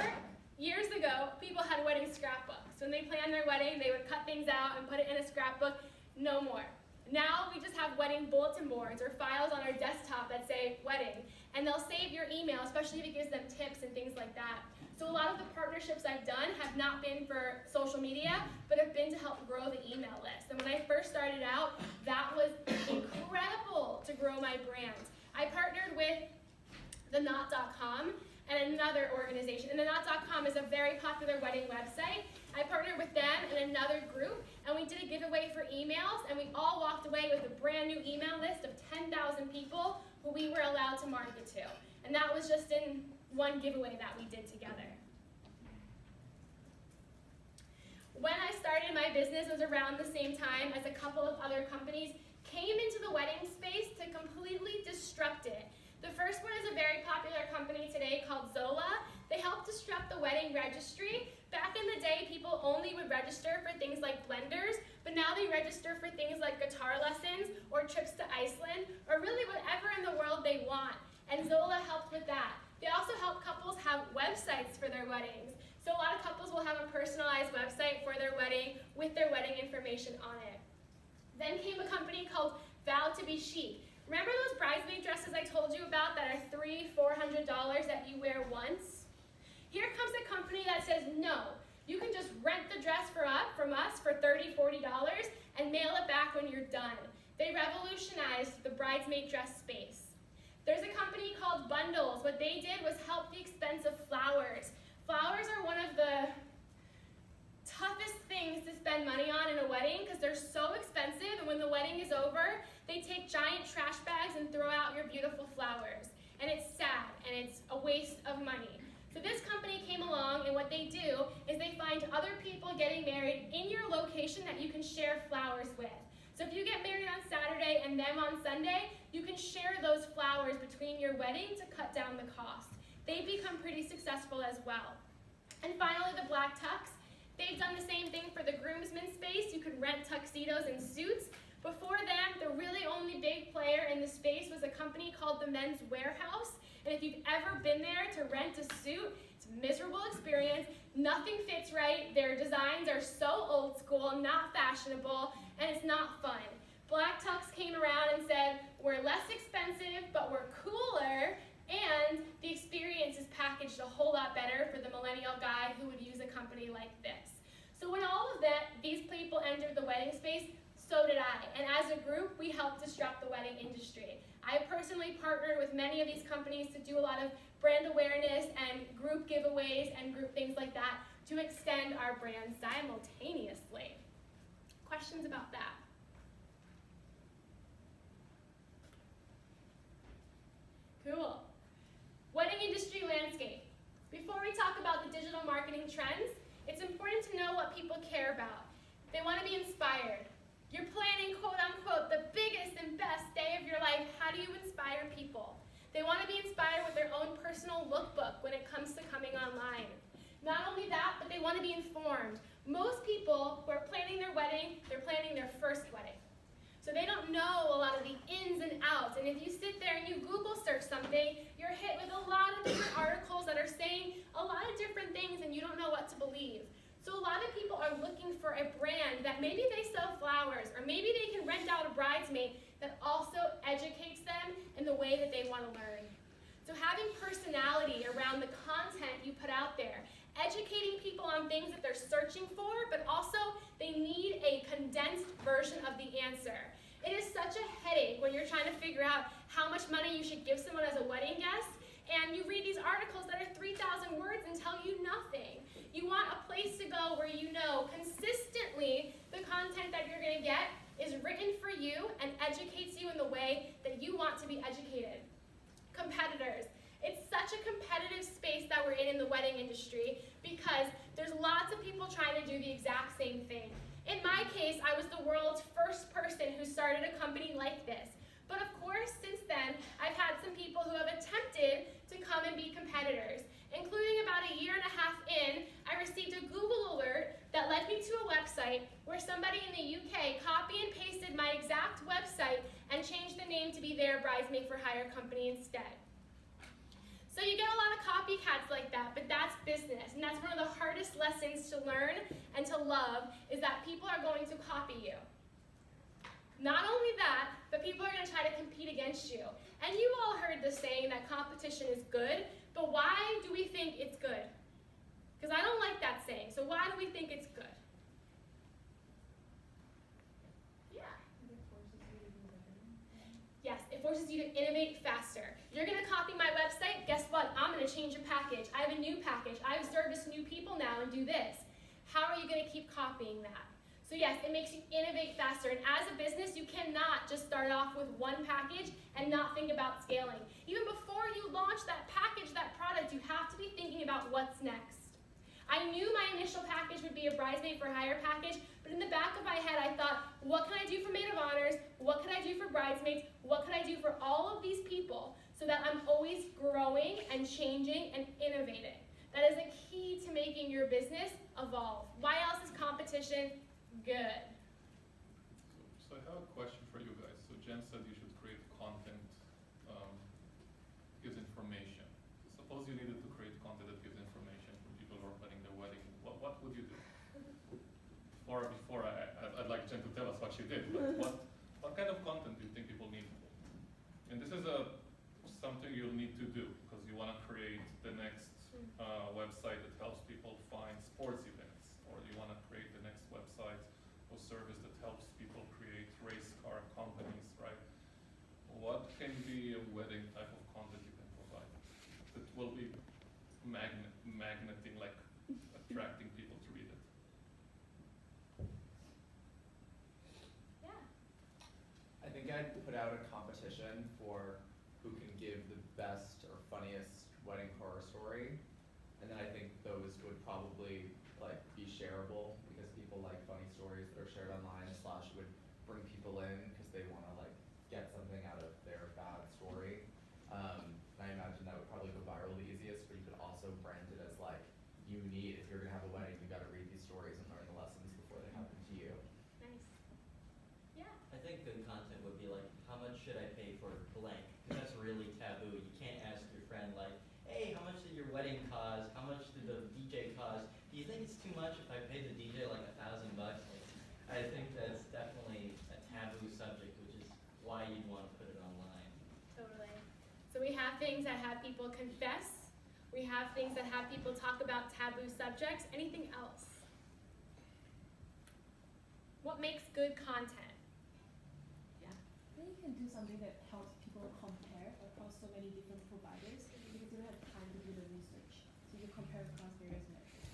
years ago, people had wedding scrapbooks. When they planned their wedding, they would cut things out and put it in a scrapbook. No more. Now we just have wedding bulletin boards or files on our desktop that say wedding, and they'll save your email, especially if it gives them tips and things like that. So a lot of the partnerships I've done have not been for social media, but have been to help grow the email list. And when I first started out, that was incredible to grow my brand. I partnered with TheKnot.com and another organization. And TheKnot.com is a very popular wedding website. I partnered with them and another group, and we did a giveaway for emails, and we all walked away with a brand new email list of 10,000 people who we were allowed to market to. And that was just in one giveaway that we did together. When I started my business, it was around the same time as a couple of other companies came into the wedding space to completely disrupt it. The first one is a very popular company today called Zola. They helped disrupt the wedding registry. Back in the day, people only would register for things like blenders, but now they register for things like guitar lessons or trips to Iceland, or really whatever in the world they want. And Zola helped with that. They also help couples have websites for their weddings. So a lot of couples will have a personalized website for their wedding with their wedding information on it. Then came a company called Vow to Be Chic. Remember those bridesmaid dresses I told you about that are $300–400 that you wear once? Here comes a company that says, no, you can just rent the dress from us for $30–40 and mail it back when you're done. They revolutionized the bridesmaid dress space. There's a company called Bundles. What they did was help the expense of flowers. Flowers are one of the toughest things to spend money on in a wedding because they're so expensive, and when the wedding is over, they take giant trash bags and throw out your beautiful flowers. And it's sad, and it's a waste of money. So this company came along, and what they do is they find other people getting married in your location that you can share flowers with. So if you get married on Saturday and them on Sunday, you can share those flowers between your wedding to cut down the cost. They've become pretty successful as well. And finally, the Black Tux. They've done the same thing for the groomsmen space. You could rent tuxedos and suits. Before them, the really only big player in the space was a company called the Men's Warehouse. And if you've ever been there to rent a suit, it's a miserable experience. Nothing fits right. Their designs are so old school, not fashionable, and it's not fun. Black Tux came around and said, we're less expensive, but we're cooler, and the experience is packaged a whole lot better for the millennial guy who would use a company like this. So when all of these people entered the wedding space, so did I. And as a group, we helped disrupt the wedding industry. I personally partnered with many of these companies to do a lot of brand awareness and group giveaways and group things like that to extend our brand simultaneously. Questions about that? Cool. Wedding industry landscape. Before we talk about the digital marketing trends, it's important to know what people care about. They want to be inspired. You're planning, quote unquote, the biggest and best day of your life. How do you inspire people? They want to be inspired with their own personal lookbook when it comes to coming online. Not only that, but they want to be informed. Most people who are planning their wedding, they're planning their first wedding. So they don't know a lot of the ins and outs. And if you sit there and you Google search something, you're hit with a lot of different articles that are saying a lot of different things and you don't know what to believe. So a lot of people are looking for a brand that maybe they sell flowers, or maybe they can rent out a bridesmaid that also educates them in the way that they want to learn. So having personality around the content you put out there, educating people on things that they're searching for, but also they need a condensed version of the answer. It is such a headache when you're trying to figure out how much money you should give someone as a wedding guest, and you read these articles that are 3,000 words and tell you nothing. You want a place to go where you know consistently the content want to be educated. Competitors. It's such a competitive space that we're in the wedding industry because there's lots of people trying to do the exact same thing. In my case, I was the world's first person who started a company like this. But of course, since then, I've had some people who have attempted to come and be competitors, including about a year and a half in, I received a Google alert that led me to a website where somebody in the UK copy and pasted my exact website and changed the name to be their Bridesmaid for Hire company instead. So you get a lot of copycats like that, but that's business, and that's one of the hardest lessons to learn and to love, is that people are going to copy you. Not only that, but people are going to try to compete against you. And you all heard the saying that competition is good, but why do we think it's good? Because I don't like that saying, so why do we think it's good? Yeah. Yes, it forces you to innovate faster. You're going to copy my website, guess what? I'm going to change a package. I have a new package. I have service new people now and do this. How are you going to keep copying that? So yes, it makes you innovate faster. And as a business, you cannot just start off with one package and not think about scaling. Even before you launch that package, that product, you have to be thinking about what's next. I knew my initial package would be a Bridesmaid for Hire package, but in the back of my head, I thought, what can I do for maid of honors? What can I do for bridesmaids? What can I do for all of these people so that I'm always growing and changing and innovating? That is a key to making your business evolve. Why else is competition good? So I have a question for you guys. So Jen said you should create content, gives information. So suppose you needed to create content that gives information for people who are planning their wedding. What would you do? Before I'd like Jen to tell us what she did. But what kind of content do you think people need? And this is something you'll need to do because you want to create the next website that helps people find sports events, or you want to create the next website or service that helps people create race car companies, right? What can be a wedding type of content you can provide that will be magneting, like attracting people to read it? Yeah. I think I'd put out a competition for who can give the best or funniest wedding horror story. And then I think those would probably like be shareable because people like funny stories that are shared online, / would bring people in because they want to like get something out of their bad story. I imagine that would probably go viral the easiest, but you could also brand it as like, if you're gonna have a wedding, you gotta read these stories and learn the lessons before they happen to you. Nice. Yeah. I think good content would be like, how much should I pay for blank? Because that's really taboo. You can't ask your friend like, hey, how much did your wedding cost? How much did the DJ cost? Do you think it's too much if I pay the DJ like $1,000? Like, I think that's definitely a taboo subject, which is why you'd want to put it online. Totally. So we have things that have people confess. We have things that have people talk about taboo subjects. Anything else? What makes good content? Yeah. Then you can do something that helps people compare across so many different providers because you don't have time to do the research. So you compare across various metrics.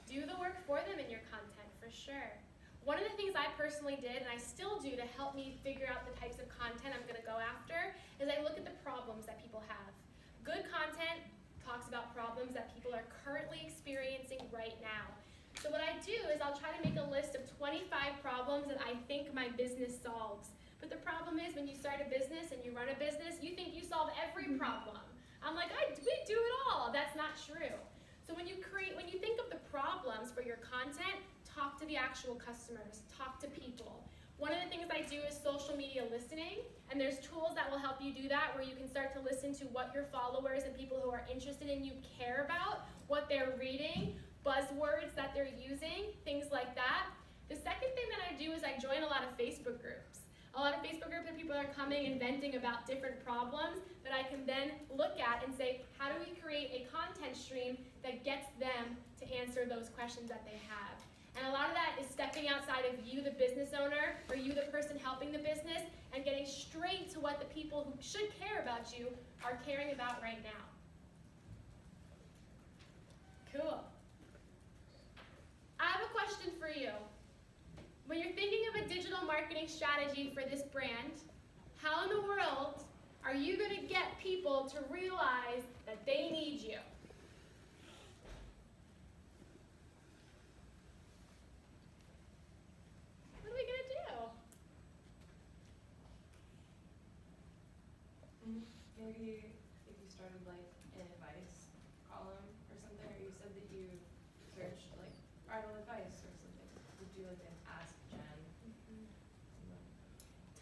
Do the work for them in your content, for sure. One of the things I personally did, and I still do to help me figure out the types of content I'm going to go after, is I look at the problems that people have. Good content talks about problems that people are currently experiencing right now. So what I do is I'll try to make a list of 25 problems that I think my business solves. But the problem is when you start a business and you run a business, you think you solve every problem. I'm like, we do it all. That's not true. So when you think of the problems for your content, talk to the actual customers, talk to people. One of the things I do is social media listening, and there's tools that will help you do that where you can start to listen to what your followers and people who are interested in you care about, what they're reading, buzzwords that they're using, things like that. The second thing that I do is I join a lot of Facebook groups. A lot of Facebook groups where people are coming and venting about different problems that I can then look at and say, how do we create a content stream that gets them to answer those questions that they have? And a lot of that is stepping outside of you, the business owner, or you, the person helping the business, and getting straight to what the people who should care about you are caring about right now. Cool. I have a question for you. When you're thinking of a digital marketing strategy for this brand, how in the world are you going to get people to realize that they need you? What are we going to do? Maybe if you started like an advice column or something, or you said that you searched like bridal advice or something, would do like an Ask Jen.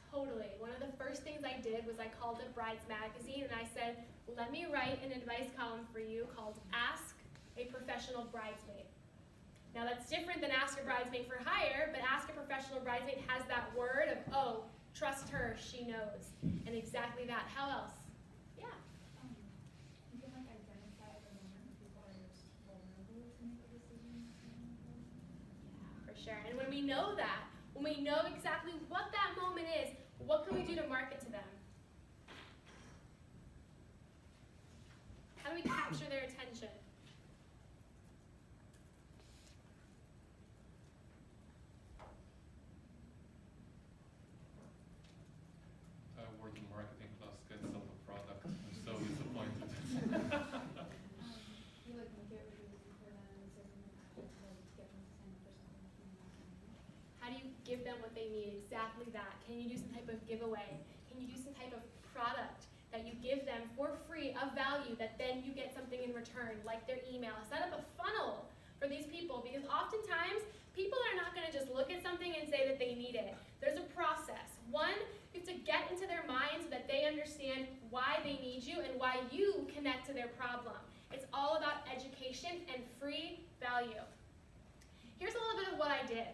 Totally. One of the first things I did was I called up Brides Magazine and I said, let me write an advice column for you called Ask a Professional Bridesmaid. Now that's different than Ask a Bridesmaid for Hire, but Ask a Professional Bridesmaid has that word of, oh, trust her, she knows. And exactly that. How else? Yeah. You can like identify at the moment when people are most vulnerable to make a decision. Yeah, for sure. And when we know that, when we know exactly what that moment is, what can we do to market to them? How do we capture their attention? Wharton marketing class gets on the product. I'm so disappointed. You like make it really easy for them and so you like get them to sign up for something. How do you give them what they need? Exactly that. Can you do some type of giveaway? Can you do some type of product that you give them for free of value that then you get something in return, like their email? Set up a funnel for these people because oftentimes people are not going to just look at something and say that they need it. There's a process. One, you have to get into their mind so that they understand why they need you and why you connect to their problem. It's all about education and free value. Here's a little bit of what I did.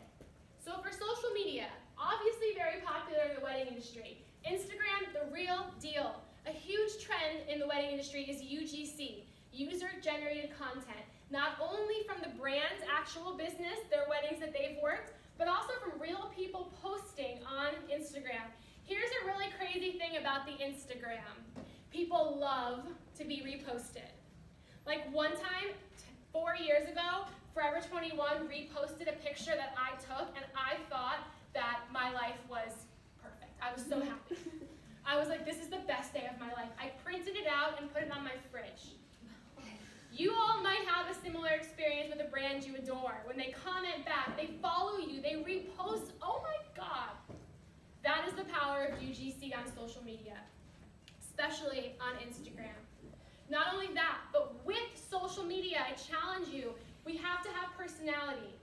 So for social media, obviously very popular in the wedding industry. Instagram, the real deal. A huge trend in the wedding industry is UGC, user-generated content. Not only from the brand's actual business, their weddings that they've worked, but also from real people posting on Instagram. Here's a really crazy thing about the Instagram. People love to be reposted. Like one time, 4 years ago, Forever 21 reposted a picture that I took, and I thought that my life was perfect. I was so happy. I was like, this is the best day of my life. I printed it out and put it on my fridge. You all might have a similar experience with a brand you adore. When they comment back, they follow you, they repost. Oh my God. That is the power of UGC on social media, especially on Instagram. Not only that, but with social media, I challenge you, we have to have personality.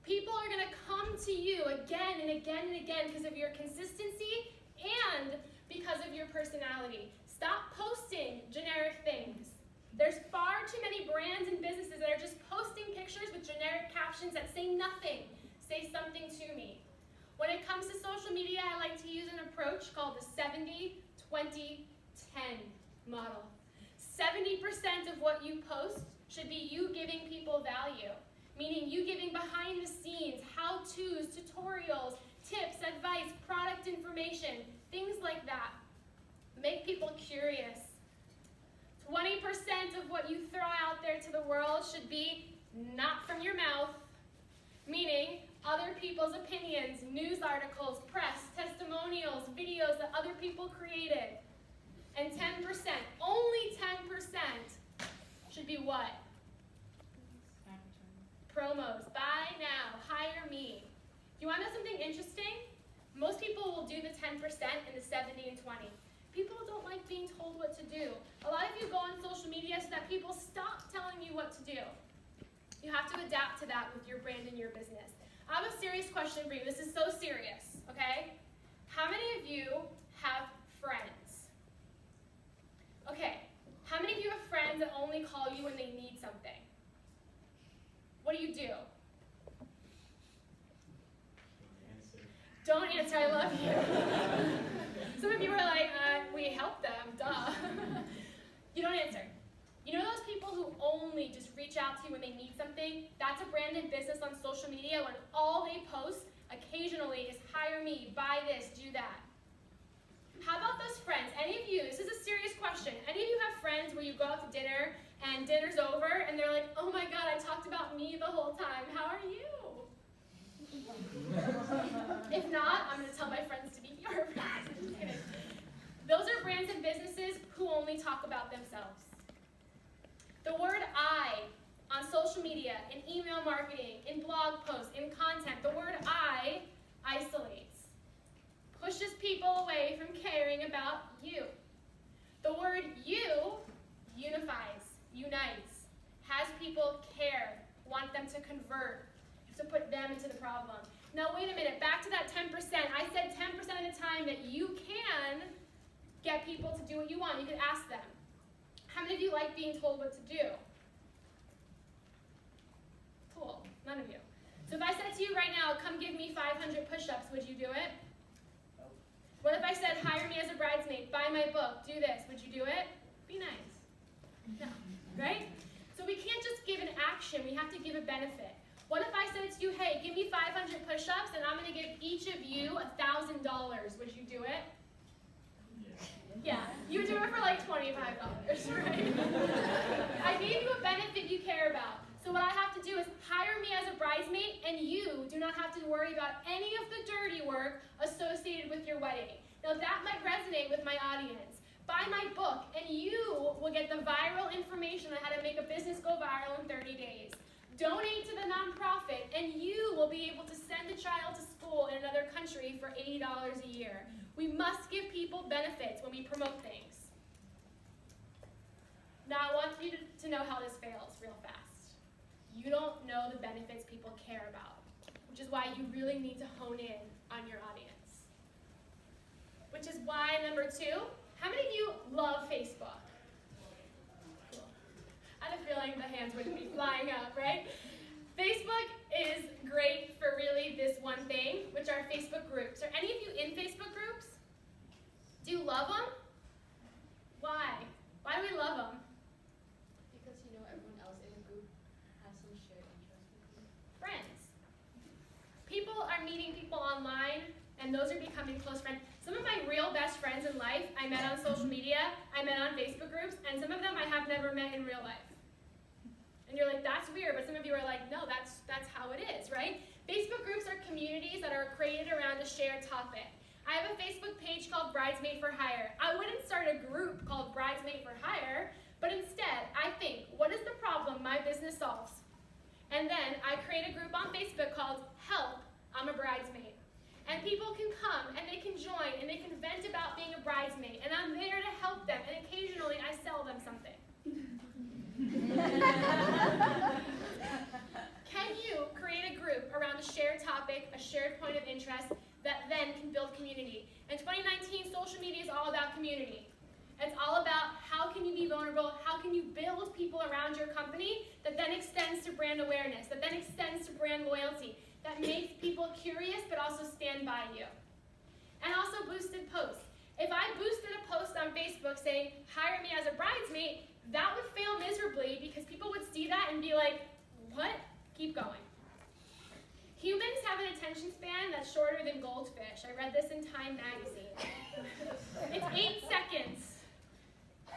People are going to come to you again and again and again because of your consistency and because of your personality. Stop posting generic things. There's far too many brands and businesses that are just posting pictures with generic captions that say nothing. Say something to me. When it comes to social media, I like to use an approach called the 70-20-10 model. 70% of what you post should be you giving people value, meaning you giving behind the scenes, how-tos, tutorials, tips, advice, product information, things like that. Make people curious. 20% of what you throw out there to the world should be not from your mouth, meaning other people's opinions, news articles, press, testimonials, videos that other people created. And 10%, only 10% should be what? Promos. Buy now. Hire me. You want to know something interesting? Most people will do the 10% and the 70 and 20. People don't like being told what to do. A lot of you go on social media so that people stop telling you what to do. You have to adapt to that with your brand and your business. I have a serious question for you. This is so serious, okay? How many of you have friends? Okay, how many of you have friends that only call you when they need something? What do you do? Don't answer, I love you. Some of you are like, we help them, duh. You don't answer. You know those people who only just reach out to you when they need something? That's a branded business on social media when all they post occasionally is hire me, buy this, do that. How about those friends? Any of you, this is a serious question. Any of you have friends where you go out to dinner and dinner's over and they're like, oh my God, I talked about me the whole time. How are you? If not, I'm going to tell my friends to be your friends. Just kidding. Those are brand brands and businesses who only talk about themselves. The word I on social media, in email marketing, in blog posts, in content, the word I isolates, pushes people away from caring about you. The word you unifies, unites, has people care, want them to convert, to put them into the problem. Now wait a minute, back to that 10%. I said 10% of the time that you can get people to do what you want. You could ask them. How many of you like being told what to do? Cool, none of you. So if I said to you right now, come give me 500 push-ups, would you do it? What if I said, hire me as a bridesmaid, buy my book, do this, would you do it? Be nice. No, right? So we can't just give an action, we have to give a benefit. What if I said to you, hey, give me 500 push-ups and I'm going to give each of you $1,000, would you do it? Yeah, you would do it for like $25, right? I gave you a benefit you care about. So what I have to do is hire me as a bridesmaid, and you do not have to worry about any of the dirty work associated with your wedding. Now that might resonate with my audience. Buy my book, and you will get the viral information on how to make a business go viral in 30 days. Donate to the nonprofit, and you will be able to send a child to school in another country for $80 a year. We must give people benefits when we promote things. Now I want you to know how this fails real fast. You don't know the benefits people care about, which is why you really need to hone in on your audience. Which is why, number 2, how many of you love Facebook? Cool. I had a feeling the hands wouldn't be flying up, right? Facebook is great for really this one thing, which are Facebook groups. Are any of you in Facebook groups? Do you love them? Why? Why do we love them? Because you know everyone else in the group has some shared interest with you. Friends. People are meeting people online, and those are becoming close friends. Some of my real best friends in life I met on social media, I met on Facebook groups, and some of them I have never met in real life. And you're like, that's weird, but some of you are like, no, that's how it is, right? Facebook groups are communities that are created around a shared topic. I have a Facebook page called Bridesmaid for Hire. I wouldn't start a group called Bridesmaid for Hire, but instead, I think, what is the problem my business solves? And then I create a group on Facebook called Help, I'm a Bridesmaid. And people can come, and they can join, and they can vent about being a bridesmaid, and I'm there to help them, and occasionally I sell them something. Can you create a group around a shared topic, a shared point of interest, that then can build community? In 2019, social media is all about community. It's all about how can you be vulnerable, how can you build people around your company that then extends to brand awareness, that then extends to brand loyalty, that makes people curious but also stand by you. And also boosted posts. If I boosted a post on Facebook saying, hire me as a bridesmaid, that would fail miserably because people would see that and be like, what? Keep going. Humans have an attention span that's shorter than goldfish. I read this in Time magazine. It's 8 seconds.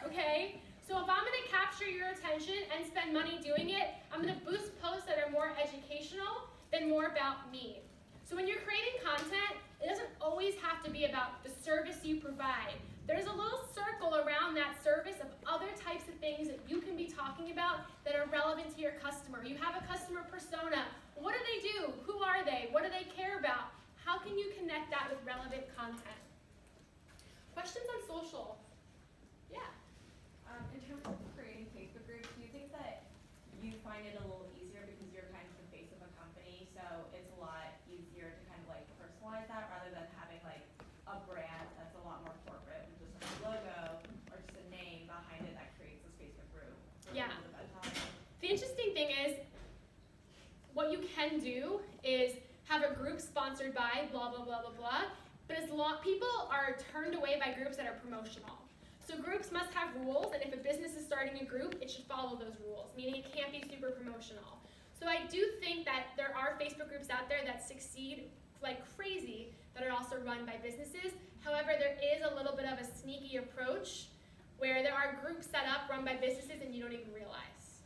Okay? So if I'm going to capture your attention and spend money doing it, I'm going to boost posts that are more educational than more about me. So when you're creating content, it doesn't always have to be about the service you provide. There's a little circle around that service of other types of things that you can be talking about that are relevant to your customer. You have a customer persona. What do they do? Who are they? What do they care about? How can you connect that with relevant content? Questions on social? Yeah. In terms of creating Facebook groups, do you think that you find it a little easier because you're kind of the face of a company, so it's a lot easier to kind of like personalize that rather than having like a brand that's a lot more corporate with just a logo or just a name behind it that creates this Facebook group? Yeah. The interesting thing is, what you can do is have a group sponsored by blah, blah, blah, blah, blah, but people are turned away by groups that are promotional. So groups must have rules, and if a business is starting a group, it should follow those rules, meaning it can't be super promotional. So I do think that there are Facebook groups out there that succeed like crazy that are also run by businesses. However, there is a little bit of a sneaky approach where there are groups set up run by businesses and you don't even realize.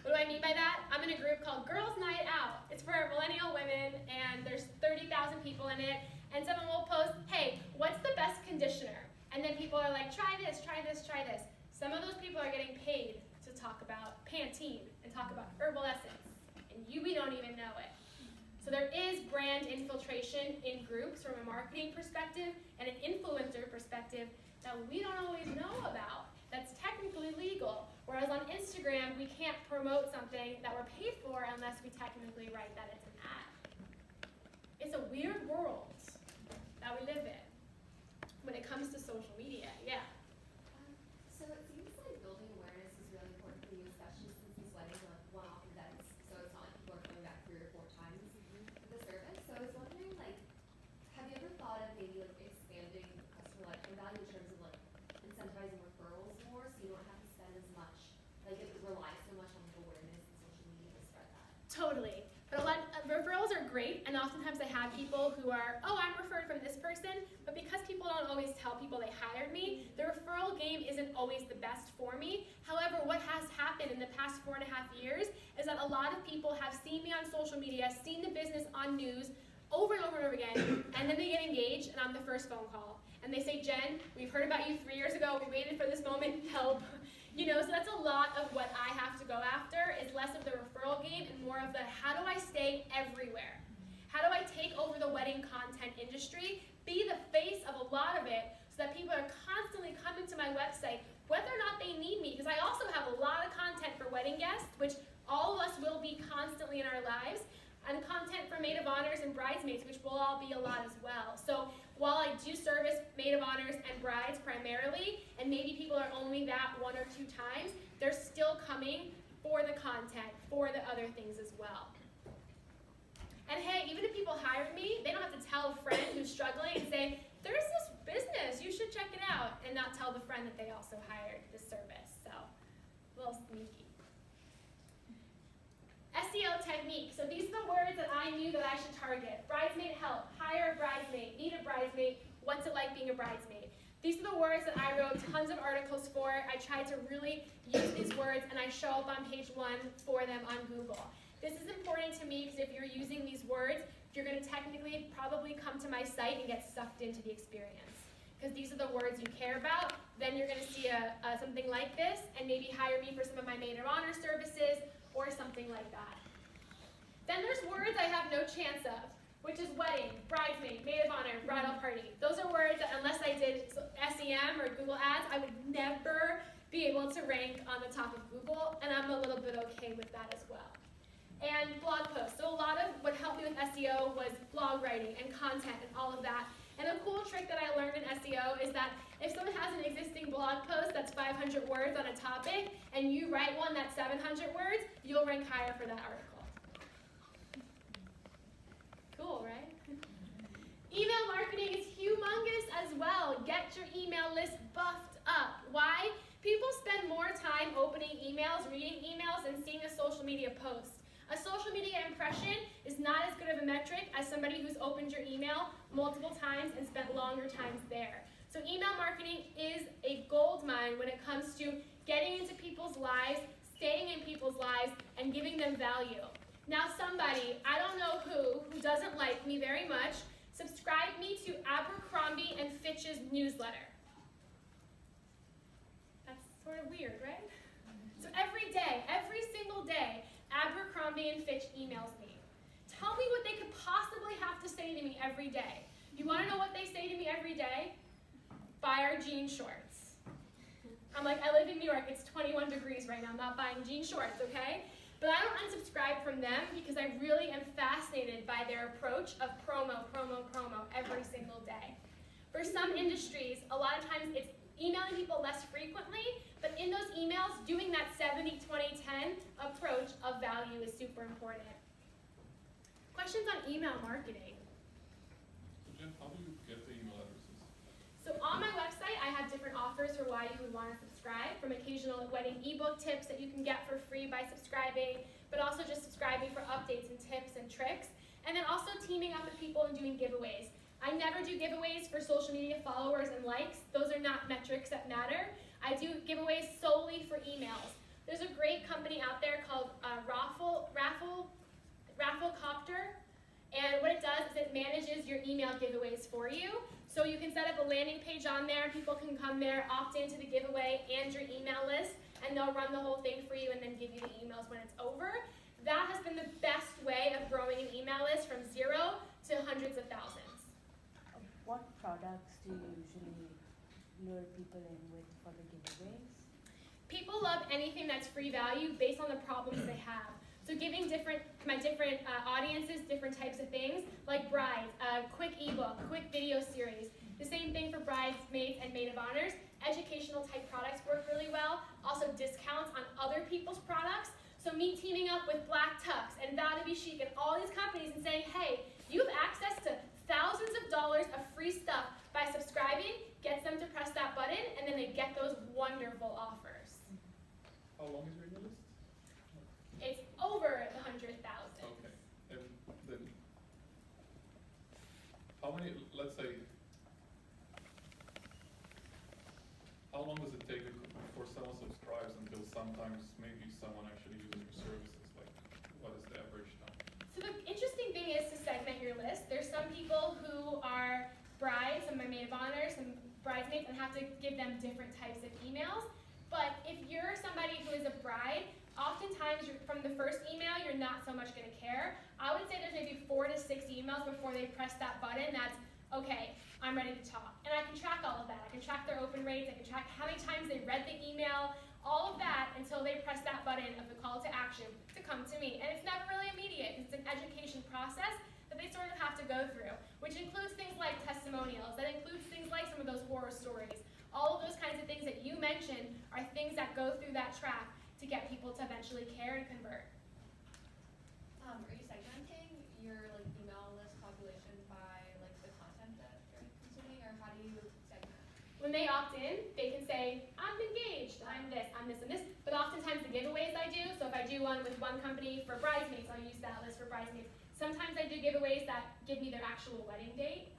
What do I mean by that? I'm in a group called Girls Night Out. It's for millennial women, and there's 30,000 people in it, and someone will post, hey, what's the best conditioner? And then people people are like, try this, try this, try this. Some of those people are getting paid to talk about Pantene and talk about herbal essence, and we don't even know it. So there is brand infiltration in groups from a marketing perspective and an influencer perspective that we don't always know about. That's technically legal. Whereas on Instagram, we can't promote something that we're paid for unless we technically write that it's an ad. It's a weird world that we live in when it comes to social media, yeah. So it seems like building awareness is really important for you, especially since these weddings are like one-off events, so it's not like people are coming back 3 or 4 times for the service. So I was wondering, like, have you ever thought of maybe like expanding customer lifetime value in terms of like incentivizing referrals more, so you don't have to spend as much, like rely so much on like awareness and social media to spread that? Totally. But referrals are great, and oftentimes I have people who are, oh, I'm referred from this person, but because people don't always tell people they hired me, the referral game isn't always the best for me. However, what has happened in the past 4.5 years is that a lot of people have seen me on social media, seen the business on news over and over and over again, and then they get engaged, and I'm the first phone call. And they say, Jen, we've heard about you 3 years ago, we waited for this moment, help. You know, so that's a lot of what I have to go after, is less of the referral game and more of the how do I stay everywhere? How do I take over the wedding content industry, be the face of a lot of it, so that people are constantly coming to my website, whether or not they need me, because I also have a lot of content for wedding guests, which all of us will be constantly in our lives, and content for maid of honors and bridesmaids, which will all be a lot as well. So while I do service maid of honors and brides primarily, and maybe people are only that 1 or 2 times, they're still coming for the content, for the other things as well. And hey, even if people hired me, they don't have to tell a friend who's struggling and say, there's this business, you should check it out, and not tell the friend that they also hired this service. So, a little sneaky. SEO technique. So these are the words that I knew that I should target. Bridesmaid help, hire a bridesmaid, need a bridesmaid, what's it like being a bridesmaid? These are the words that I wrote tons of articles for. I tried to really use these words, and I show up on page 1 for them on Google. This is important to me because if you're using these words, you're going to technically probably come to my site and get sucked into the experience. Because these are the words you care about. Then you're going to see something like this and maybe hire me for some of my maid of honor services or something like that. Then there's words I have no chance of, which is wedding, bridesmaid, maid of honor, bridal party. Those are words that unless I did SEM or Google Ads, I would never be able to rank on the top of Google, and I'm a little bit okay with that as well. And blog posts. So a lot of what helped me with SEO was blog writing and content and all of that. And a cool trick that I learned in SEO is that if someone has an existing blog post that's 500 words on a topic, and you write one that's 700 words, you'll rank higher for that article. Cool, right? Email marketing is humongous as well. Get your email list buffed up. Why? People spend more time opening emails, reading emails, than seeing a social media post. A social media impression is not as good of a metric as somebody who's opened your email multiple times and spent longer times there. So email marketing is a gold mine when it comes to getting into people's lives, staying in people's lives, and giving them value. Now somebody, I don't know who doesn't like me very much, subscribe me to Abercrombie and Fitch's newsletter. That's sort of weird, right? So every day, every single day, Abercrombie and Fitch emails me. Tell me what they could possibly have to say to me every day. You want to know what they say to me every day? Buy our jean shorts. I'm like, I live in New York, it's 21 degrees right now, I'm not buying jean shorts, okay? But I don't unsubscribe from them because I really am fascinated by their approach of promo every single day. For some industries, a lot of times it's emailing people less frequently, but in those emails, doing that 70-20-10 approach of value is super important. Questions on email marketing? Jen, how do you get the email addresses? So on my website, I have different offers for why you would want to subscribe, from occasional wedding ebook tips that you can get for free by subscribing, but also just subscribing for updates and tips and tricks, and then also teaming up with people and doing giveaways. I never do giveaways for social media followers and likes. Those are not metrics that matter. I do giveaways solely for emails. There's a great company out there called Rafflecopter, and what it does is it manages your email giveaways for you. So you can set up a landing page on there, and people can come there, opt into the giveaway and your email list, and they'll run the whole thing for you and then give you the emails when it's over. That has been the best way of growing an email list from 0 to hundreds of thousands. What products do you usually lure people in with for the giveaways? People love anything that's free value based on the problems they have. So giving my different audiences different types of things, like brides, quick ebook, quick video series. The same thing for bridesmaids and maid of honors. Educational type products work really well. Also discounts on other people's products. So me teaming up with Black Tux and Val to Be Chic and all these companies and saying, hey, you have access to thousands of dollars of free stuff by subscribing, gets them to press that button, and then they get those wonderful offers. How long is your email list? It's over the 100,000. Okay. And then, how many, let's say, how long does it take before someone subscribes until sometimes maybe someone actually uses your services? Like, what is the average time? So the interesting thing is to segment your list. There's some people who are brides, some are maid of honor, some bridesmaids, and have to give them different types of emails. But if you're somebody who is a bride, oftentimes from the first email, you're not so much going to care. I would say there's maybe 4 to 6 emails before they press that button. That's, okay, I'm ready to talk. And I can track all of that. I can track their open rates. I can track how many times they read the email, all of that until they press that button of the call to action to come to me. And it's never really immediate because it's an education process that they sort of have to go through, which includes things like testimonials. That includes things like some of those horror stories. All of those kinds of things that you mentioned are things that go through that track to get people to eventually care and convert. Are you segmenting your like email list population by like the content that you're consuming, or how do you segment? When they opt in, they can say, I'm engaged, I'm this, and this. But oftentimes the giveaways I do, so if I do one with one company for bridesmaids, I'll use that list for bridesmaids. Sometimes I do giveaways that give me their actual wedding date,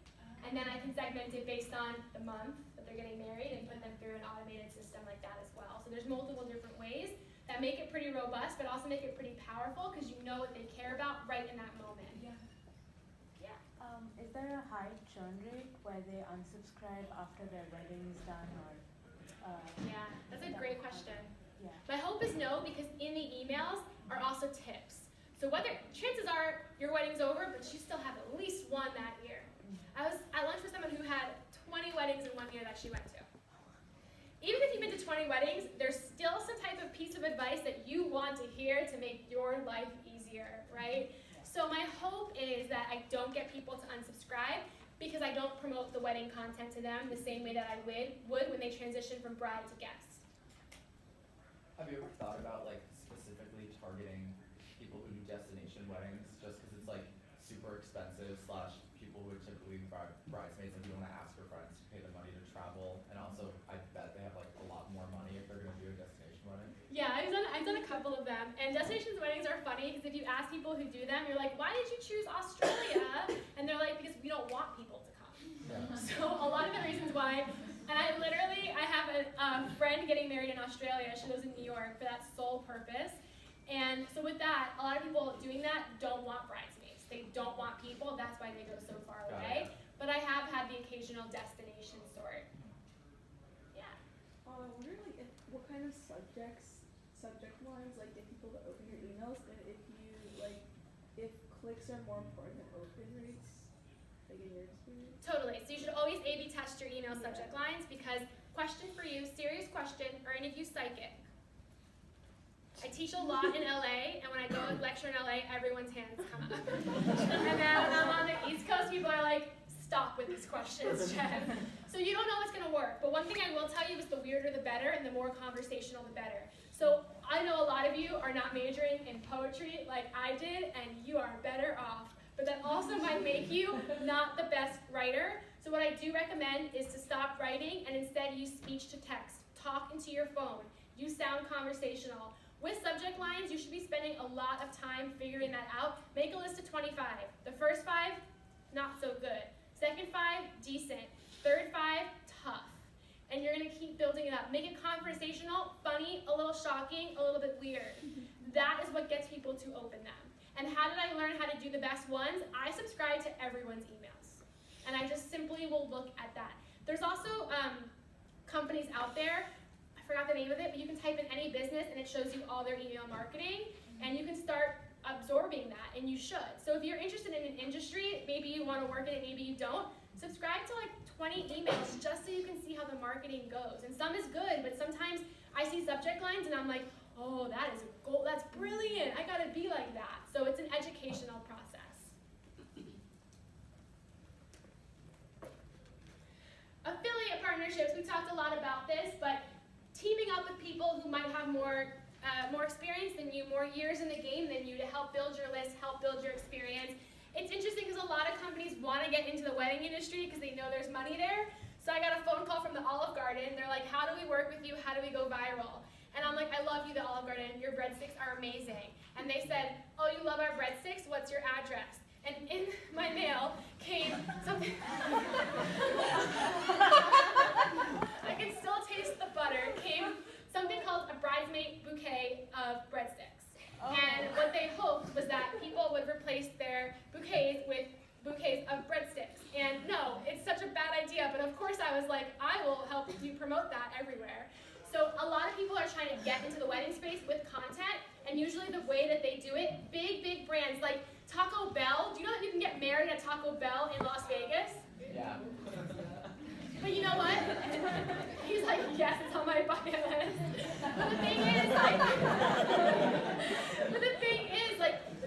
and then I can segment it based on the month that they're getting married and put them through an automated system like that as well. So there's multiple different ways that make it pretty robust, but also make it pretty powerful because you know what they care about right in that moment. Yeah. Yeah. Is there a high churn rate where they unsubscribe after their wedding is done, or? Yeah, that's a great question. Yeah. My hope is no, because in the emails are also tips. So whether chances are your wedding's over, but you still have at least one that year. I was at lunch with someone who had 20 weddings in 1 year that she went to. Even if you've been to 20 weddings, there's still some type of piece of advice that you want to hear to make your life easier, right? So my hope is that I don't get people to unsubscribe because I don't promote the wedding content to them the same way that I would when they transition from bride to guest. Have you ever thought about like specifically targeting people who do destination weddings just because it's like super expensive / people who are typically bridesmaids and you want to ask your friends to pay the money to travel, and also I bet they have like a lot more money if they're going to do a destination wedding? Yeah, I've done a couple of them, and destination weddings are funny because if you ask people who do them, you're like, why did you choose Australia? And they're like, because we don't want people to come. Yeah. So a lot of the reasons why, and I have a friend getting married in Australia. She lives in New York for that sole purpose. And so with that, a lot of people doing that don't want bridesmaids. They don't want people. That's why they go so far Got away. it. But I have had the occasional destination sort. Yeah. I wonder like what kind of subject lines like get people to open your emails, and if clicks are more important than open rates, like in your experience. Totally. So you should always A/B test your email subject lines because question for you, serious question, or any of you psychic. I teach a lot in LA, and when I go and lecture in LA, everyone's hands come up. And then when I'm on the East Coast, people are like, stop with these questions, Jen. So you don't know what's gonna work. But one thing I will tell you is the weirder the better, and the more conversational the better. So I know a lot of you are not majoring in poetry like I did, and you are better off. But that also might make you not the best writer. So what I do recommend is to stop writing and instead use speech to text. Talk into your phone. You sound conversational. With subject lines, you should be spending a lot of time figuring that out. Make a list of 25. The first 5, not so good. Second 5, decent. Third 5, tough. And you're gonna keep building it up. Make it conversational, funny, a little shocking, a little bit weird. That is what gets people to open them. And how did I learn how to do the best ones? I subscribe to everyone's emails. And I just simply definitely will look at that. There's also companies out there, I forgot the name of it, but you can type in any business and it shows you all their email marketing, and you can start absorbing that, and you should. So if you're interested in an industry, maybe you want to work in it, maybe you don't, subscribe to like 20 emails just so you can see how the marketing goes. And some is good, but sometimes I see subject lines and I'm like, oh, that is a goal, that's brilliant, I gotta be like that. So it's an educational process. Affiliate partnerships, we talked a lot about this, but teaming up with people who might have more experience than you, more years in the game than you, to help build your list, help build your experience. It's interesting because a lot of companies want to get into the wedding industry because they know there's money there. So I got a phone call from the Olive Garden. They're like, how do we work with you? How do we go viral? And I'm like, I love you, the Olive Garden. Your breadsticks are amazing. And they said, oh, you love our breadsticks? What's your address? And in my mail came something. I can still taste the butter. Came something called a Bridesmaid bouquet of breadsticks. Oh. And what they hoped was that people would replace their bouquets with bouquets of breadsticks. And no, it's such a bad idea, but of course I was like, I will help you promote that everywhere. So a lot of people are trying to get into the wedding space with content, and usually the way that they do it, big brands like Taco Bell. Do you know that you can get married at Taco Bell in Las Vegas? Yeah. But you know what? He's like, yes, it's on my bucket list. But the thing is,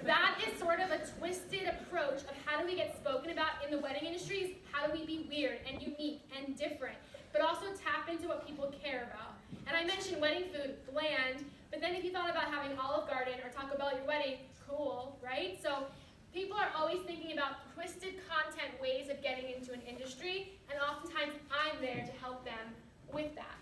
that is sort of a twisted approach of how do we get spoken about in the wedding industries, how do we be weird and unique and different, but also tap into what people care about. And I mentioned wedding food, bland, but then if you thought about having Olive Garden or Taco Bell at your wedding, cool, right? So people are always thinking about twisted content ways of getting into an industry, and oftentimes I'm there to help them with that.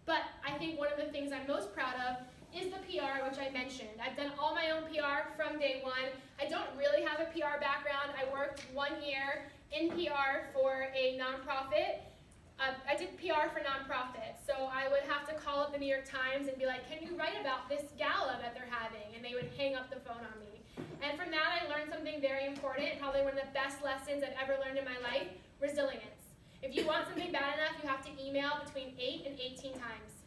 But I think one of the things I'm most proud of is the PR, which I mentioned. I've done all my own PR from day one. I don't really have a PR background. I worked 1 year in PR for a nonprofit. I did PR for nonprofits, so I would have to call up the New York Times and be like, can you write about this gala that they're having? And they would hang up the phone on me. And from that, I learned something very important, probably one of the best lessons I've ever learned in my life, resilience. If you want something bad enough, you have to email between 8 and 18 times.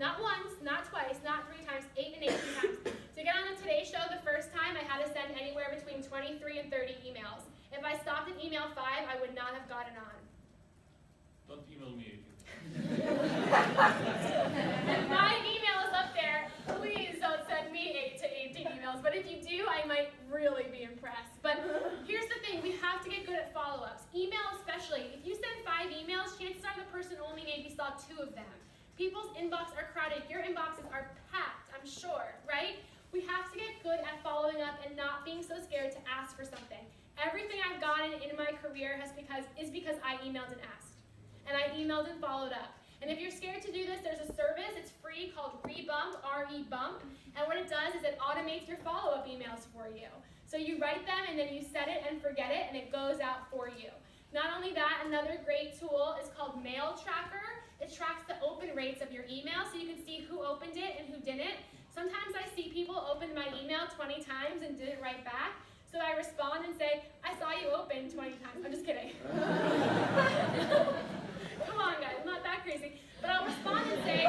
Not once, not twice, not 3 times, 8 and 18 times. To get on the Today Show the first time, I had to send anywhere between 23 and 30 emails. If I stopped at email 5, I would not have gotten on. Don't email me 18. And my email is up there. Please don't send me 8 to 18 emails. But if you do, I might really be impressed. But here's the thing. We have to get good at follow-ups. Email especially. If you send 5 emails, chances are the person only maybe saw 2 of them. People's inbox are crowded. Your inboxes are packed, I'm sure, right? We have to get good at following up and not being so scared to ask for something. Everything I've gotten in my career is because I emailed and asked. And I emailed and followed up. And if you're scared to do this, there's a service, it's free, called Rebump, R-E-Bump. And what it does is it automates your follow-up emails for you. So you write them and then you set it and forget it and it goes out for you. Not only that, another great tool is called Mail Tracker. It tracks the open rates of your email so you can see who opened it and who didn't. Sometimes I see people open my email 20 times and didn't write back. So I respond and say, I saw you open 20 times. I'm just kidding. Come on, guys, I'm not that crazy. But I'll respond and say,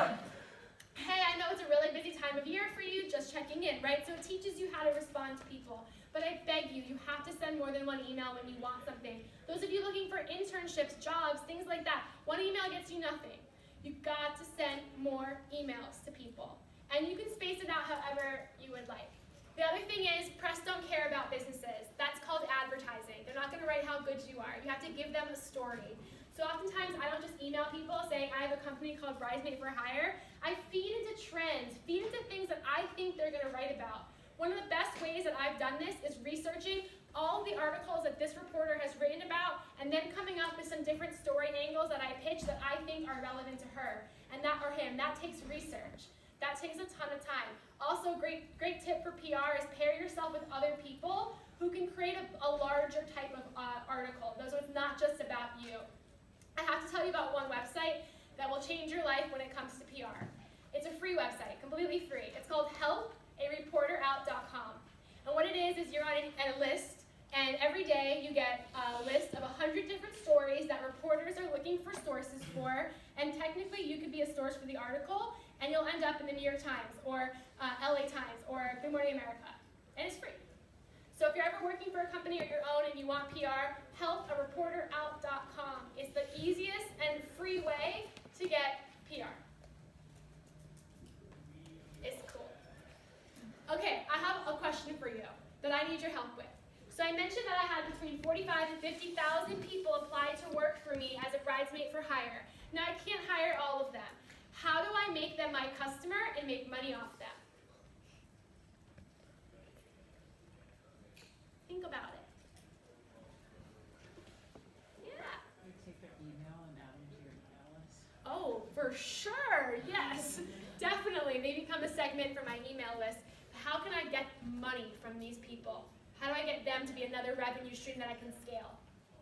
hey, I know it's a really busy time of year for you, just checking in, right? So it teaches you how to respond to people. But I beg you, you have to send more than 1 email when you want something. Those of you looking for internships, jobs, things like that, 1 email gets you nothing. You've got to send more emails to people. And you can space it out however you would like. The other thing is, press don't care about businesses. That's called advertising. They're not going to write how good you are. You have to give them a story. So oftentimes, I don't just email people saying, I have a company called Bridesmaid for Hire. I feed into trends, feed into things that I think they're going to write about. One of the best ways that I've done this is researching all the articles that this reporter has written about, and then coming up with some different story angles that I pitch that I think are relevant to her and that or him. That takes research. That takes a ton of time. Also, great tip for PR is pair yourself with other people who can create a larger type of article. So it's not just about you. I have to tell you about one website that will change your life when it comes to PR. It's a free website, completely free. It's called helpareporterout.com. And what it is you're on a list, and every day you you get a list of 100 different stories that reporters are looking for sources for, and technically you could be a source for the article, and you'll end up in the New York Times, or LA Times, or Good Morning America, and it's free. So if you're ever working for a company or your own and you want PR, helpareporterout.com is the easiest and free way to get PR. It's cool. Okay, I have a question for you that I need your help with. So I mentioned that I had between 45 and 50,000 people apply to work for me as a bridesmaid for hire. Now I can't hire all of them. How do I make them my customer and make money off them? Think about it. Yeah. You take their email and add them to your email list. Oh, for sure, yes. Definitely, they become a segment for my email list. How can I get money from these people? How do I get them to be another revenue stream that I can scale?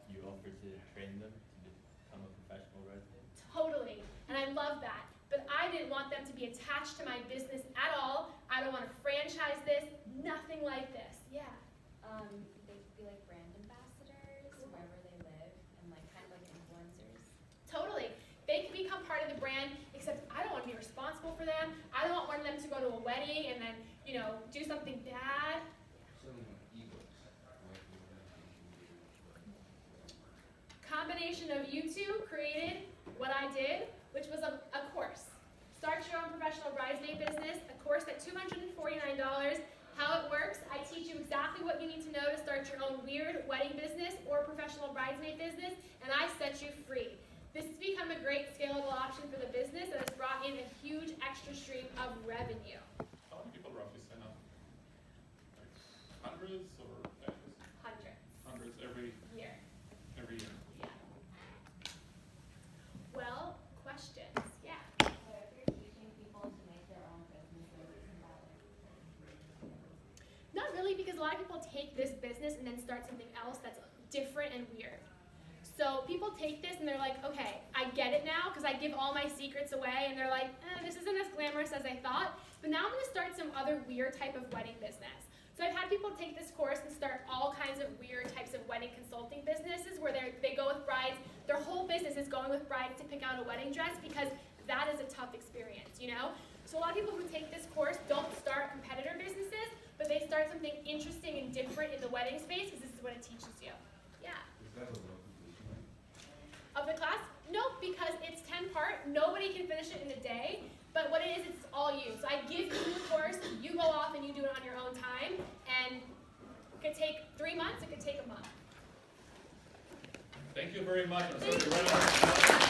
You offer to train them to become a professional bridesmaid? Totally, and I love that. But I didn't want them to be attached to my business at all. I don't want to franchise this, nothing like this. Yeah. They could be like brand ambassadors wherever they live, and like kind of like influencers. Totally. They can become part of the brand, except I don't want to be responsible for them. I don't want one of them to go to a wedding and then, do something bad. Combination of you two created what I did, which was a course. Start Your Own Professional Bridesmaid Business, a course at $249. How it works, I teach you exactly what you need to know to start your own weird wedding business or professional bridesmaid business, and I set you free. This has become a great scalable option for the business that has brought in a huge extra stream of revenue. How many people roughly sign up? Like hundreds or Hundreds. hundreds every Year. year? Yeah. Well, questions? Yeah. So if you're teaching people to make their own businesses, isn't that Not really, because a lot of people take this business and then start something else that's different and weird. So people take this and they're like, okay, I get it now because I give all my secrets away, and they're like, this isn't as glamorous as I thought, but now I'm going to start some other weird type of wedding business. So I've had people take this course and start all kinds of weird types of wedding consulting businesses where they go with brides. Their whole business is going with brides to pick out a wedding dress because that is a tough experience, So a lot of people who take this course don't start competitor businesses, but they start something interesting and different in the wedding space because this is what it teaches you. Yeah. Is that a low completion rate? Of the class? Nope, because it's 10-part. Nobody can finish it in a day. But what it is, it's all you. So I give you the course, you go off and you do it on your own time. And it could take 3 months, it could take a month. Thank you very much. I'm sorry to run out of time.